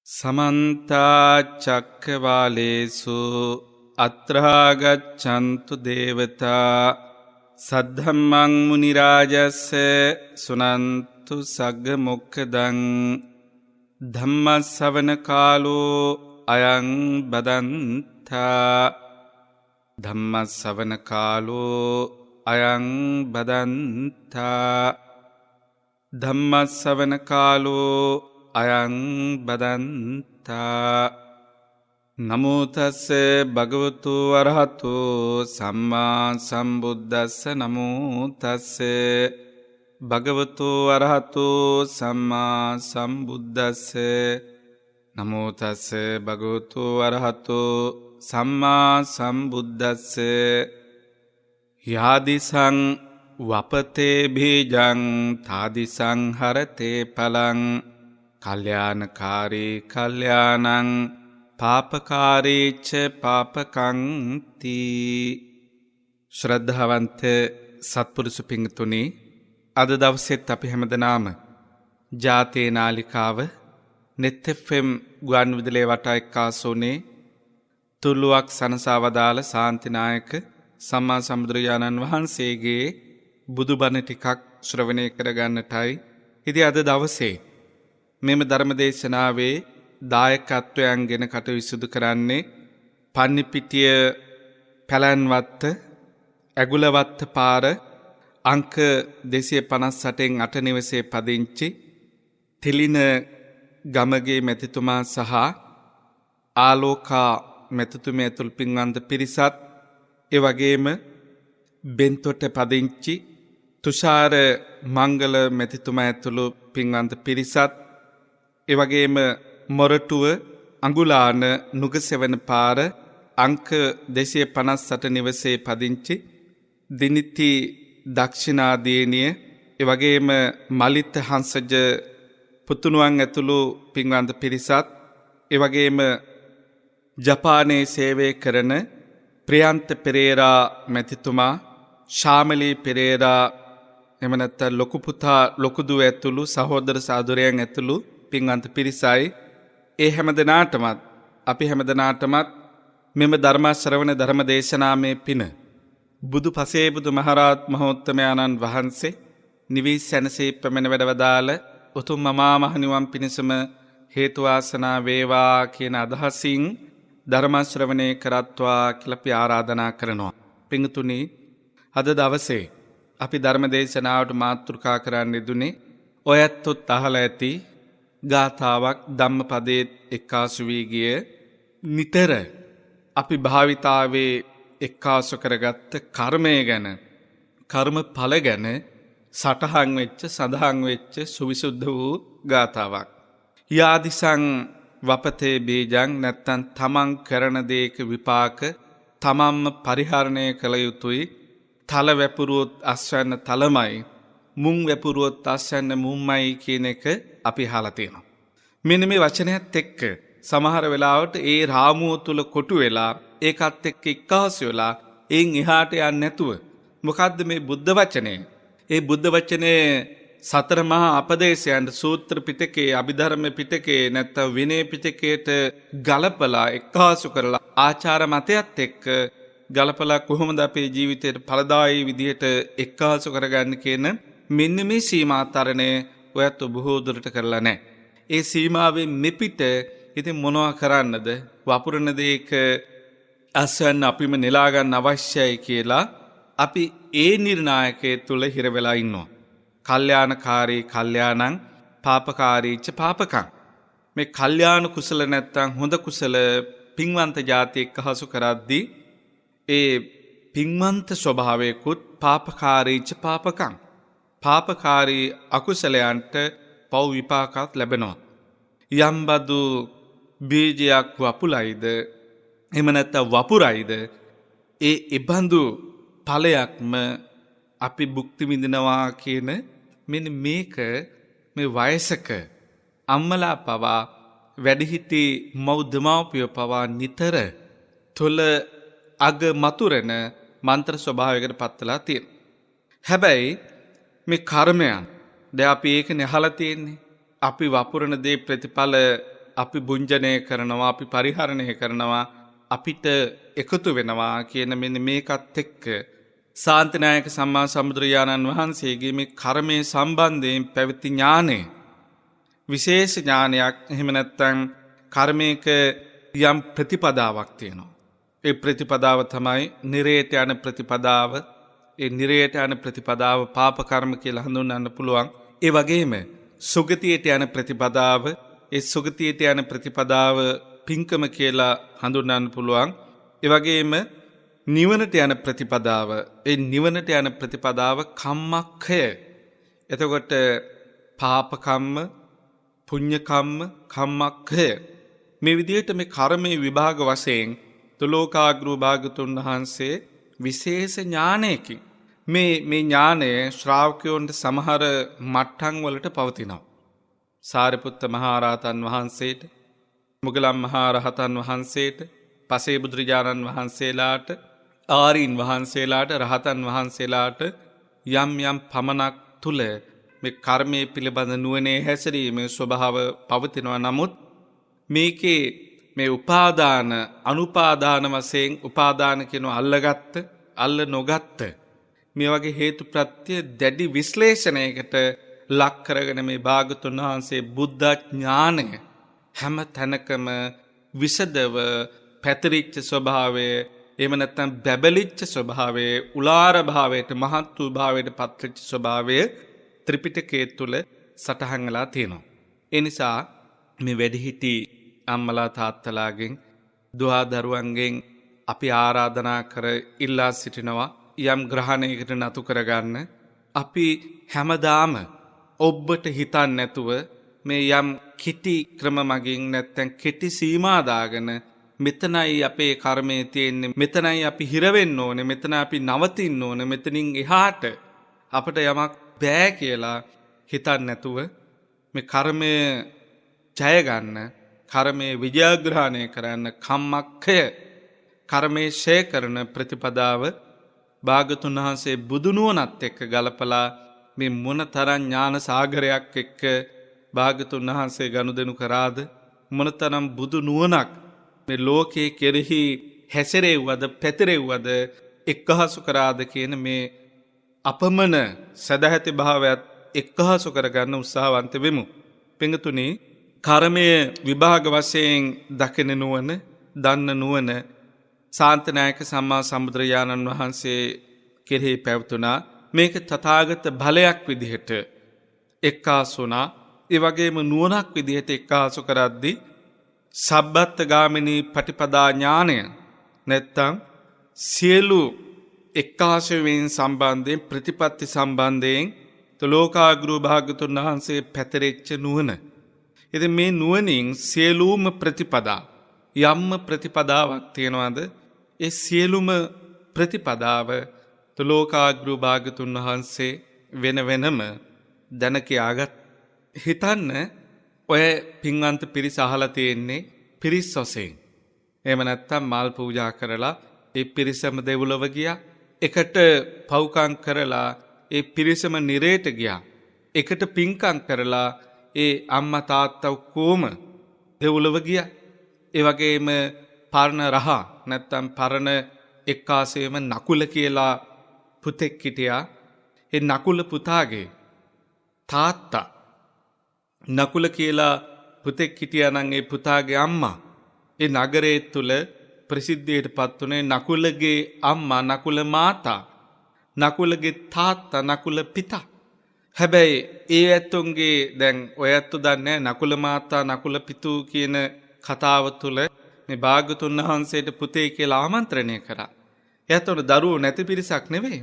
සමන්තා චක්කවාලේසු අත්‍රාගච්ඡන්තු දේවතා සද්ධම්මං මුනි රාජස්ස සුනන්තු සග්ග මොක්ඛදං ධම්ම ශ්‍රවණ කාලෝ අයං බදන්තා ධම්ම ශ්‍රවණ කාලෝ අයං බදන්තා ධම්ම ශ්‍රවණ කාලෝ අයං බදන්තා නමෝ තස්ස භගවතු වරහතු සම්මා සම්බුද්දස්ස නමෝ තස්ස භගවතු වරහතු සම්මා සම්බුද්දස්ස නමෝ තස්ස භගවතු වරහතු සම්මා සම්බුද්දස්ස යාදිසං වපතේ බීජං තාදිසං හරතේ පලං කල්යාණකාරී කල්යාණං පාපකාරීච්ච පාපකං තී. ශ්‍රද්ධාවන්ත සත්පුරුෂ පිංතුනි, අද දවසෙත් අපි හැමදෙනාම ජාතේ නාලිකාව net fm ගුවන් විදුලියේ වටා එක්කාසුනේ තුළුවක් සනසා වදාළ ශාන්තිනායක සම්මා සම්බුදුරජාණන් වහන්සේගේ බුදුබණ ටිකක් ශ්‍රවණය කරගන්නටයි ඉතින් අද දවසේ මෙම ධර්මදේශනාවේ දායකත්වයන් ගෙන කටයුතු සිදු කරන්නේ පන්නිපිටිය පැලැන්වත්ත ඇගුලවත්ත පාර අංක 258න් 8 නිවසේ පදිංචි තිලින ගමගේ මැතිතුමා සහ ආලෝකා මැතිතුමිය ඇතුළු පින්වන්ත පිරිසත්, ඒ වගේම බෙන්තොට පදිංචි තුෂාර මංගල මැතිතුමා ඇතුළු පින්වන්ත පිරිසත්, ඒ වගේම මොරටුව අඟුලාන නුගසෙවන පාර අංක 258 නිවසේ පදිංචි දිනිති දක්ෂිනාදීනිය, ඒ වගේම මලිත හංසජ පුතුණුවන් ඇතුළු පින්වන්ත පිරිසත්, ඒ වගේම ජපානයේ සේවය කරන ප්‍රියන්ත පෙරේරා මැතිතුමා, ශාමලී පෙරේරා, එහෙම නැත්නම් ලොකු පුතා ලොකු දුව ඇතුළු සහෝදර සහෝදරයන් ඇතුළු පින්වන්ත පිරිසයි. ඒ හැමදෙනාටමත් අපි හැමදෙනාටමත් මෙම ධර්ම ශ්‍රවණ ධර්ම දේශනාමේ පින බුදු පසේ බුදු මහරහත් මහෝත්තමයන්න් වහන්සේ නිවී සැනසී පැමිණ වැඩවදාළ උතුම් මහා මහ නිවන් පිණසම හේතු වාසනා වේවා කියන අදහසින් ධර්ම ශ්‍රවණය කරත්වා කියලා අපි ආරාධනා කරනවා. පින්තුනි, අද දවසේ අපි ධර්ම දේශනාවට මාතෘකා කරන්න යෙදුනේ ඔයත්ොත් අහලා ඇති ගාථාවක් ධම්මපදයේ එක්කාසු වී ගිය නිතර අපි භාවිතාවේ එක්කාසු කරගත්ත කර්මය ගැන, කර්ම ඵල ගැන සටහන් වෙච්ච සඳහන් වෙච්ච සුවිසුද්ධ වූ ගාථාවක්. යාදිසං වපතේ බීජං, නැත්තම් තමන් කරන දේක විපාක තමන්ම පරිහරණය කළ යුතුයි. තල වැපුරුවොත් අස්වැන්න තලමයි, මුං වැපුරුවොත් අස්වැන්න මුම්මයි කියන එක අපි අහලා තියෙනවා. මෙන්න මේ වචනයත් එක්ක සමහර වෙලාවට ඒ රාමුව තුල කොටු වෙලා ඒකත් එක්ක එක්කාසු වෙලා එයින් එහාට යන්නේ නැතුව මොකද්ද මේ බුද්ධ වචනේ? ඒ බුද්ධ වචනේ සතර මහා අපදේශයන් සූත්‍ර පිටකේ, අභිධර්ම පිටකේ, නැත්නම් විනය පිටකේට ගලපලා එක්කාසු කරලා ආචාර මතයත් එක්ක ගලපලා කොහොමද අපේ ජීවිතයට ඵලදායී විදිහට එක්කාසු කරගන්න කියන මෙන්න මේ සීමාතරණය ඔයත් බොහෝ දුරට කරලා නැහැ. ඒ සීමාවෙන් මෙපිට ඉතින් මොනවා කරන්නද? වපුරන දේක අස්වැන්න අපිම නෙලා ගන්න අවශ්‍යයි කියලා අපි ඒ නිර්ණායකයේ තුල හිර වෙලා ඉන්නවා. කල්යාණකාරී කල්යාණං පාපකාරීච්ච පාපකං. මේ කල්යාණ කුසල නැත්තම් හොඳ කුසල පින්වන්ත જાති එක්ක හසු කරද්දී ඒ පින්වන්ත ස්වභාවයකුත් පාපකාරීච්ච පාපකං. පාපකාරී අකුසලයන්ට පව් විපාකات ලැබෙනවා. යම්බදු බීජයක් වපුලයිද, එහෙම නැත්නම් වපුරයිද, ඒ ඉබඳු ඵලයක්ම අපි භුක්ති විඳිනවා කියන මෙන්න මේක මේ වයසක අම්මලා පවා වැඩිහිටි මව් දෙමව්පියෝ පවා නිතර තුල අග මතුරන මන්ත්‍ර ස්වභාවයකට පත්වලා තියෙනවා. හැබැයි මේ කර්මයන් දැන් අපි ඒකනේ අහලා තියෙන්නේ. අපි වපුරන දේ ප්‍රතිඵල අපි බුංජනය කරනවා, අපි පරිහරණය කරනවා, අපිට එකතු වෙනවා කියන මෙන්න මේකත් එක්ක ශාන්තිනායක සම්මා සම්බුදුරජාණන් වහන්සේගේ මේ කර්මයේ සම්බන්ධයෙන් පැවති ඥානය විශේෂ ඥානයක්. එහෙම නැත්නම් කර්මයක යම් ප්‍රතිපදාවක් තියෙනවා. ඒ ප්‍රතිපදාව තමයි නිරේට යන ප්‍රතිපදාව. ඒ නිරේට යන ප්‍රතිපදාව පාප කර්ම කියලා හඳුන්වන්න පුළුවන්. ඒ වගේම සුගතියට යන ප්‍රතිපදාව, ඒ සුගතියට යන ප්‍රතිපදාව පින්කම කියලා හඳුන්වන්න පුළුවන්. ඒ වගේම නිවනට යන ප්‍රතිපදාව, ඒ නිවනට යන ප්‍රතිපදාව කම්මක්ඛය. එතකොට පාප කම්ම, පුඤ්ඤ කම්ම, කම්මක්ඛය. මේ විදිහට මේ කර්මයේ විභාග වශයෙන් තුලෝකාග්‍රෝ භාගතුන් වහන්සේ විශේෂ ඥානයකින් මේ ඥානය ශ්‍රාවකයන්ට සමහර මට්ටම් වලට පවතිනවා. සාරිපුත්ත මහරහතන් වහන්සේට, මුගලන් මහරහතන් වහන්සේට, පසේ බුදුරජාණන් වහන්සේලාට, ආරීන් වහන්සේලාට, රහතන් වහන්සේලාට යම් යම් පමණක් තුල මේ කර්මයේ පිළිබඳ නුවණේ හැසිරීමේ ස්වභාව පවතිනවා. නමුත් මේකේ මේ උපාදාන අනුපාදාන වශයෙන් උපාදාන කියන අල්ලගත්ත අල්ල නොගත්ත මේ වගේ හේතු ප්‍රත්‍ය දැඩි විශ්ලේෂණයකට ලක් කරගෙන මේ භාගතුන් වහන්සේ බුද්ධ ඥානය හැම තැනකම විසදව පැතිරිච්ච ස්වභාවය, එහෙම නැත්නම් බැබලිච්ච ස්වභාවය, උලාර භාවයට, මහත් වූ භාවයට පත්වෙච්ච ස්වභාවය ත්‍රිපිටකයේ තුල සටහන් වෙලා තියෙනවා. ඒ නිසා මේ වැඩිහිටි අම්මලා තාත්තලාගෙන්, දුවා දරුවන්ගෙන් අපි ආරාධනා කර ඉල්ලා සිටිනවා යම් ග්‍රහණයකට නතු කරගන්න. අපි හැමදාම ඔබට හිතන්නේ නැතුව මේ යම් කිටි ක්‍රම මගින් නැත්නම් කිටි සීමා දාගෙන මෙතනයි අපේ කර්මයේ තියෙන්නේ, මෙතනයි අපි හිර වෙන්න ඕනේ, මෙතන අපි නවතින්න ඕනේ, මෙතනින් එහාට අපිට යමක් බෑ කියලා හිතන්නේ නැතුව මේ කර්මය ජය ගන්න, කර්මයේ විජයග්‍රහණය කරන්න, කම්මක්ඛය කර්මයේ ෂේ කරන ප්‍රතිපදාව භාගතුන් වහන්සේ බුදු නුවණත් එක්ක ගලපලා මේ මොනතරම් ඥාන සාගරයක් එක්ක භාගතුන් වහන්සේ ගනුදෙනු කරාද, මොනතරම් බුදු නුවණක් මේ ලෝකයේ කෙරෙහි හැසිරෙව්වද, පැතිරෙව්වද, එක්කහසු කරාද කියන මේ අපමණ සදැහැති භාවයත් එක්කහසු කරගන්න උත්සාහවන්ත වෙමු. පින්තුනි, කර්මයේ විභාග වශයෙන් දකින නුවණ, දන්න නුවණ ශාන්තනායක සම්මා සම්බුදුරජාණන් වහන්සේ කෙරෙහි පැවතුණා. මේක තථාගත බලයක් විදිහට එක්කාසුණා. ඒ වගේම නුවණක් විදිහට එක්කාසු කරද්දී සබ්බත් ගාමිනී පටිපදා ඥානය නැත්තම් සියලු එක්කාසුවීම් සම්බන්ධයෙන්, ප්‍රතිපත්ති සම්බන්ධයෙන් තුලෝකාග්‍රෝ භාගතුන් වහන්සේ පැතිරෙච්ච නුවණ. ඉතින් මේ නුවණින් සියලුම ප්‍රතිපදා යම්ම ප්‍රතිපදාවක් තියනවාද, ඒ සියලුම ප්‍රතිපදාව තුලෝකාග්‍රෝ භාගතුන් වහන්සේ වෙන වෙනම දැන කියාගත්. හිතන්න, ඔය පින්වන්ත පිරිස අහලා තියෙන්නේ පිරිස් වශයෙන්. එහෙම නැත්නම් මල් පූජා කරලා ඒ පිරිසම දෙව්ලොව ගියා. එකට පව්කම් කරලා ඒ පිරිසම නිරේට ගියා. එකට පින්කම් කරලා ඒ අම්මා තාත්තා ඔක්කොම දෙව්ලොව ගියා. ඒ වගේම පරණ රහ නැත්නම් පරණ එක්කාසේම නකුල කියලා පුතෙක් හිටියා. ඒ නකුල පුතාගේ තාත්තා, නකුල කියලා පුතෙක් හිටියා නම් ඒ පුතාගේ අම්මා ඒ නගරයේ තුල ප්‍රසිද්ධියට පත් වුණේ නකුලගේ අම්මා, නකුල මාතා, නකුලගේ තාත්තා, නකුල පිතා. හැබැයි ඒ ඇතුන්ගේ දැන් ඔය ඇත්තු දන්නේ නකුල මාතා, නකුල පිතූ කියන කතාව තුල මේ භාගතුන් වහන්සේට පුතේ කියලා ආමන්ත්‍රණය කරා. එයාතොර දරුවෝ නැති පිරිසක් නෙවෙයි.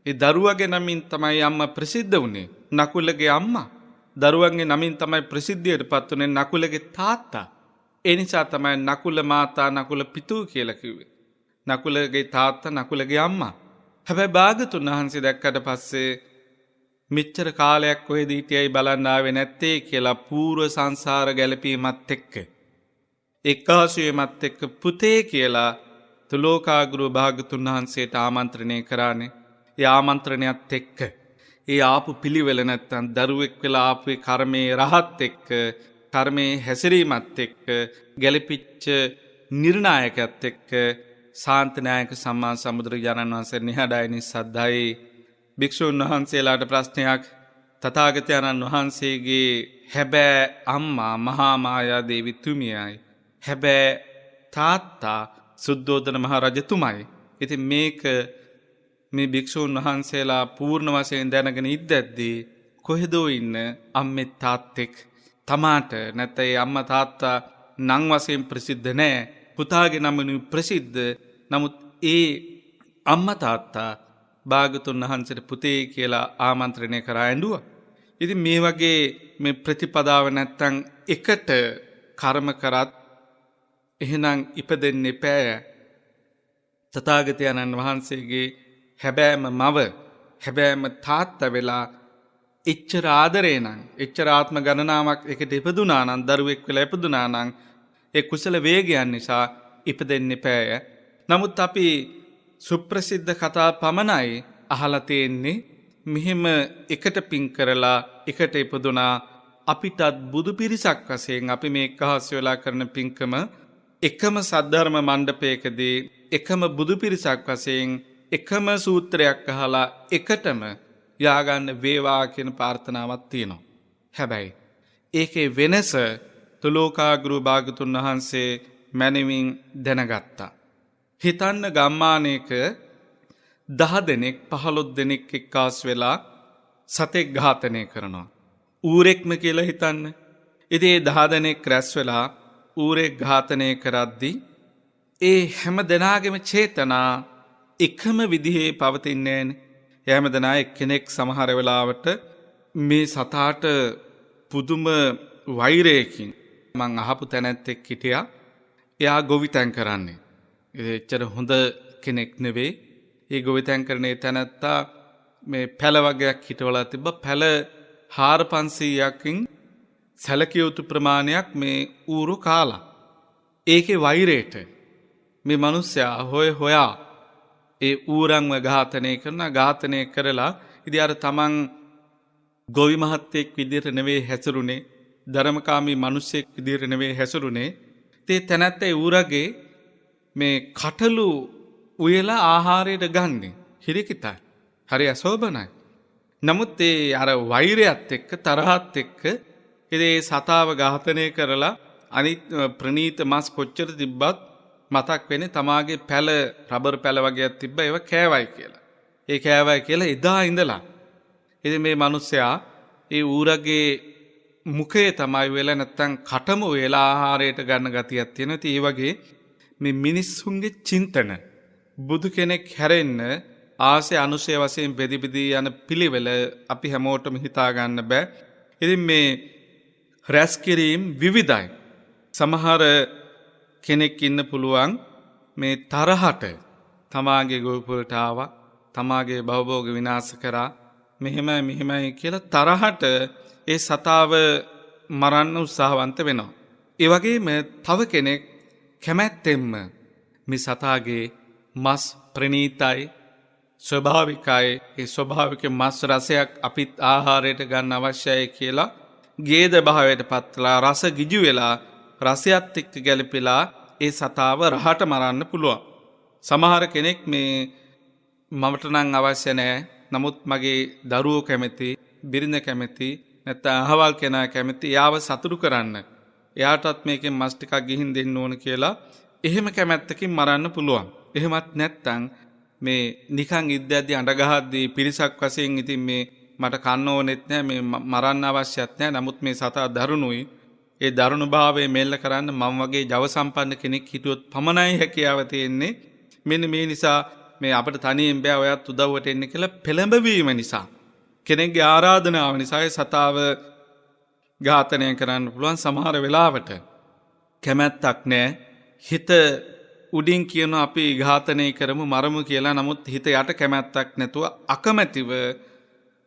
ඒ දරුවගේ නමින් තමයි අම්මා ප්‍රසිද්ධ වුණේ, නකුලගේ අම්මා. දරුවන්ගේ නමින් තමයි ප්‍රසිද්ධියට පත් වුණේ නකුලගේ තාත්තා. ඒ නිසා තමයි නකුල මාතා, නකුල පිතූ කියලා කිව්වේ. නකුලගේ තාත්තා, නකුලගේ අම්මා. හැබැයි භාගතුන් වහන්සේ දැක්කට පස්සේ මෙච්චර කාලයක් කොහෙද හිටියයි බලන්න ආවේ නැත්තේ කියලා පූර්ව සංසාර ගැලපීමත් එක්ක, එක්කාසුවීමත් එක්ක පුතේ කියලා තුලෝකාග්‍රෝ භාගතුන් වහන්සේට ආමන්ත්‍රණය කරානේ. ඒ ආමන්ත්‍රණයත් එක්ක ඒ ආපු පිළිවෙල නැත්තම් දරුවෙක් වෙලා ආපු කර්මයේ රහත් එක්ක කර්මයේ හැසිරීමත් එක්ක ගැලපිච්ච නිර්ණායකත් එක්ක ශාන්තනායක සම්මා සම්බුදුරජාණන් වහන්සේ නිහඬයි නිස්සද්දයි භික්ෂුන් වහන්සේලාට ප්‍රශ්නයක් තථාගතයන්න් වහන්සේගේ හැබෑ අම්මා මහා මායා දේවී තුමියයි හැබෑ තාත්තා සුද්ධෝදන මහ රජතුමයි. ඉතින් මේක මේ භික්ෂුන් වහන්සේලා පූර්ණ වශයෙන් දැනගෙන ඉද්දැද්දී කොහෙදෝ ඉන්න අම්මෙත් තාත්තෙක් තමාට නැත්නම් ඒ අම්මා තාත්තා නම් වශයෙන් ප්‍රසිද්ධ නැහැ. පුතාගේ නම ප්‍රසිද්ධ. නමුත් ඒ අම්මා තාත්තා භාගතුන් වහන්සේට පුතේ කියලා ආමන්ත්‍රණය කරා ඇඬුවා. ඉතින් මේ වගේ මේ ප්‍රතිපදාව නැත්තම් එකට කර්ම කරත් එහෙනම් ඉපදෙන්න එපෑ. තථාගතයන්න් වහන්සේගේ හැබෑම මව හැබෑම තාත්තා වෙලා එච්චර ආදරේ නම් එච්චර ආත්ම ගණනාවක් එකට ඉපදුනා නම් දරුවෙක් වෙලා ඉපදුනා නම් ඒ කුසල වේගයන් නිසා ඉපදෙන්න එපෑ. නමුත් අපි සුප්‍රසිද්ධ කතා පමණයි අහලා තියෙන්නේ. මෙහෙම එකට පින් කරලා එකට ඉපදුනා අපිටත් බුදු පිරිසක් වශයෙන් අපි මේ එකහස් වෙලා කරන පින්කම එකම සද්ධර්ම මණ්ඩපයකදී එකම බුදු පිරිසක් වශයෙන් එකම සූත්‍රයක් අහලා එකටම යාගන්න වේවා කියන ප්‍රාර්ථනාවක් තියෙනවා. හැබැයි ඒකේ වෙනස තුලෝකාගුරු භාගතුන් වහන්සේ මැනවින් දැනගත්තා. හිතන්න ගම්මානයක 10 දෙනෙක් 15 දෙනෙක් එක්කාස් වෙලා සතෙක් ඝාතනය කරනවා. ඌරෙක්ම කියලා හිතන්න. ඉතින් ඒ 10 දෙනෙක් රැස් වෙලා ඌරෙක් ඝාතනය කරද්දී ඒ හැම දෙනාගේම චේතනා එකම විදිහේ පවතින්නේ නැහැ. හැම දෙනා එක්කෙනෙක් සමහර වෙලාවට මේ සතාට පුදුම වෛරයකින් මං අහපු තැනැත්තෙක් හිටියා. එයා ගොවිතැන් කරන්නේ. එච්චර හොඳ කෙනෙක් නෙවෙයි. ඒ ගොවිතැන් කරන තැනැත්තා මේ පැල වගේක් හිටවලා තිබ්බ. පැල 4500කින් සැලකිය යුතු ප්‍රමාණයක් මේ ඌරු කාලා. ඒකේ වෛරයට මේ මිනිස්සයා හොයා ඒ ඌරන්ව ඝාතනය කරලා ඉතින් අර තමන් ගොවි මහත්තයෙක් විදිහට නෙවෙයි හැසිරුනේ, ධර්මකාමී මිනිසෙක් විදිහට නෙවෙයි හැසිරුනේ. ඒ තැනැත්තා ඌරගේ මේ කටළු උයලා ආහාරයට ගන්නේ හිරිකිතයි. හරි අශෝභනයි. නමුත් ඒ අර වෛරයත් එක්ක තරහත් එක්ක ඒ සතාව ඝාතනය කරලා අනිත් ප්‍රනීත මස් කොච්චර තිබ්බත් මතක් වෙන්නේ තමාගේ පැල රබර් පැල වගේක් තිබ්බ ඒව කෑවයි කියලා. ඒ කෑවයි කියලා එදා ඉඳලා. ඉතින් මේ මිනිස්සයා ඒ ඌරගේ මුඛයේ තමයි වෙලා නැත්තම් කටම වෙලා ආහාරයට ගන්න ගතියක් තියෙනවා. ඉතින් ඒ වගේ මේ මිනිස්සුන්ගේ චින්තන බුදු කෙනෙක් හැරෙන්න ආසය අනුසය වශයෙන් බෙදි යන පිළිවෙල අපි හැමෝටම හිතා ගන්න බෑ. ඉතින් මේ රැස් කිරීම විවිධයි. සමහර කෙනෙක් ඉන්න පුළුවන් මේ තරහට තමාගේ ගොවිපළට ආවා, තමාගේ භවභෝග විනාශ කරා, මෙහෙමයි කියලා තරහට ඒ සතාව මරන්න උත්සාහවන්ත වෙනවා. ඒ වගේම තව කෙනෙක් කැමැත්තෙන්ම මේ සතාගේ මස් ප්‍රණීතයි, ස්වභාවිකයි, ඒ ස්වභාවික මස් රසයක් අපිත් ආහාරයට ගන්න අවශ්‍යයි කියලා ගේද භාවයට පත්ලා රස ගිජු වෙලා රසයත් එක්ක ගැලපෙලා ඒ සතාව රහට මරන්න පුළුවන්. සමහර කෙනෙක් මේ මමට නම් අවශ්‍ය නැහැ, නමුත් මගේ දරුවෝ කැමති, බිරිඳ කැමති, නැත්නම් අහවල් කෙනා කැමති, යාව සතුටු කරන්න, එයාටත් මේකෙන් මස් ටිකක් ගිහින් දෙන්න ඕන කියලා එහෙම කැමැත්තකින් මරන්න පුළුවන්. එහෙමත් නැත්නම් මේ නිකන් ඉද්දැද්දි අඬ ගහද්දී පිරිසක් වශයෙන් ඉතින් මේ මට කන්න ඕනෙත් නැහැ, මේ මරන්න අවශ්‍යත් නැහැ, නමුත් මේ සතා දරුණුයි, ඒ දරුණු භාවයේ මෙල්ල කරන්න මම වගේ ජව සම්පන්න කෙනෙක් හිටියොත් පමණයි හැකියාව තියෙන්නේ. මෙන්න මේ නිසා මේ අපිට තනියෙන් බෑ, ඔයත් උදව්වට එන්න කියලා පෙළඹවීම නිසා, කෙනෙක්ගේ ආරාධනාව නිසා ඒ සතාව ඝාතනය කරන්න පුළුවන්. සමහර වෙලාවට කැමැත්තක් නැහැ, හිත උඩින් කියන අපි ඝාතනය කරමු මරමු කියලා, නමුත් හිත යට කැමැත්තක් නැතුව අකමැතිව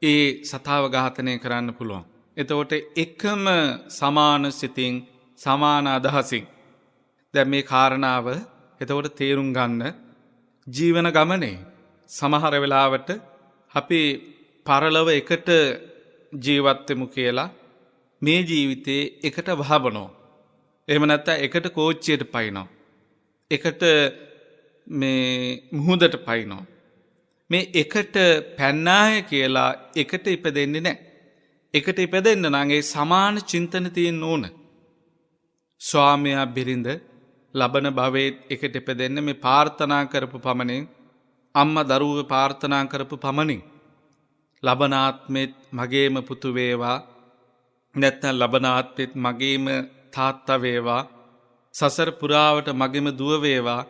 ඒ සතාව ඝාතනය කරන්න පුළුවන්. එතකොට එකම සමාන සිතින් සමාන අදහසින් දැන් මේ කාරණාව එතකොට තේරුම් ගන්න ජීවන ගමනේ සමහර වෙලාවට අපි පරලොව එකට ජීවත් වෙමු කියලා මේ ජීවිතේ එකට වහබනෝ. එහෙම නැත්නම් එකට කෝච්චියට පයින්නෝ. එකට මේ මුහුදට පයින්නෝ. මේ එකට පැන්නාය කියලා එකට ඉපදෙන්නේ නැහැ. එකට ඉපදෙන්න නම් ඒ සමාන චින්තන තියෙන්න ඕන. ස්වාමියා බිරිඳ ලබන භවයේ එකට ඉපදෙන්න මේ ප්‍රාර්ථනා කරපු පමණින් අම්මා දරුවෝ ප්‍රාර්ථනා කරපු පමණින් ලබන ආත්මෙත් මගේම පුතු වේවා නැත්නම් ලබන ආත්මෙත් මගේම තාත්තා වේවා සසර පුරාවට මගේම දුව වේවා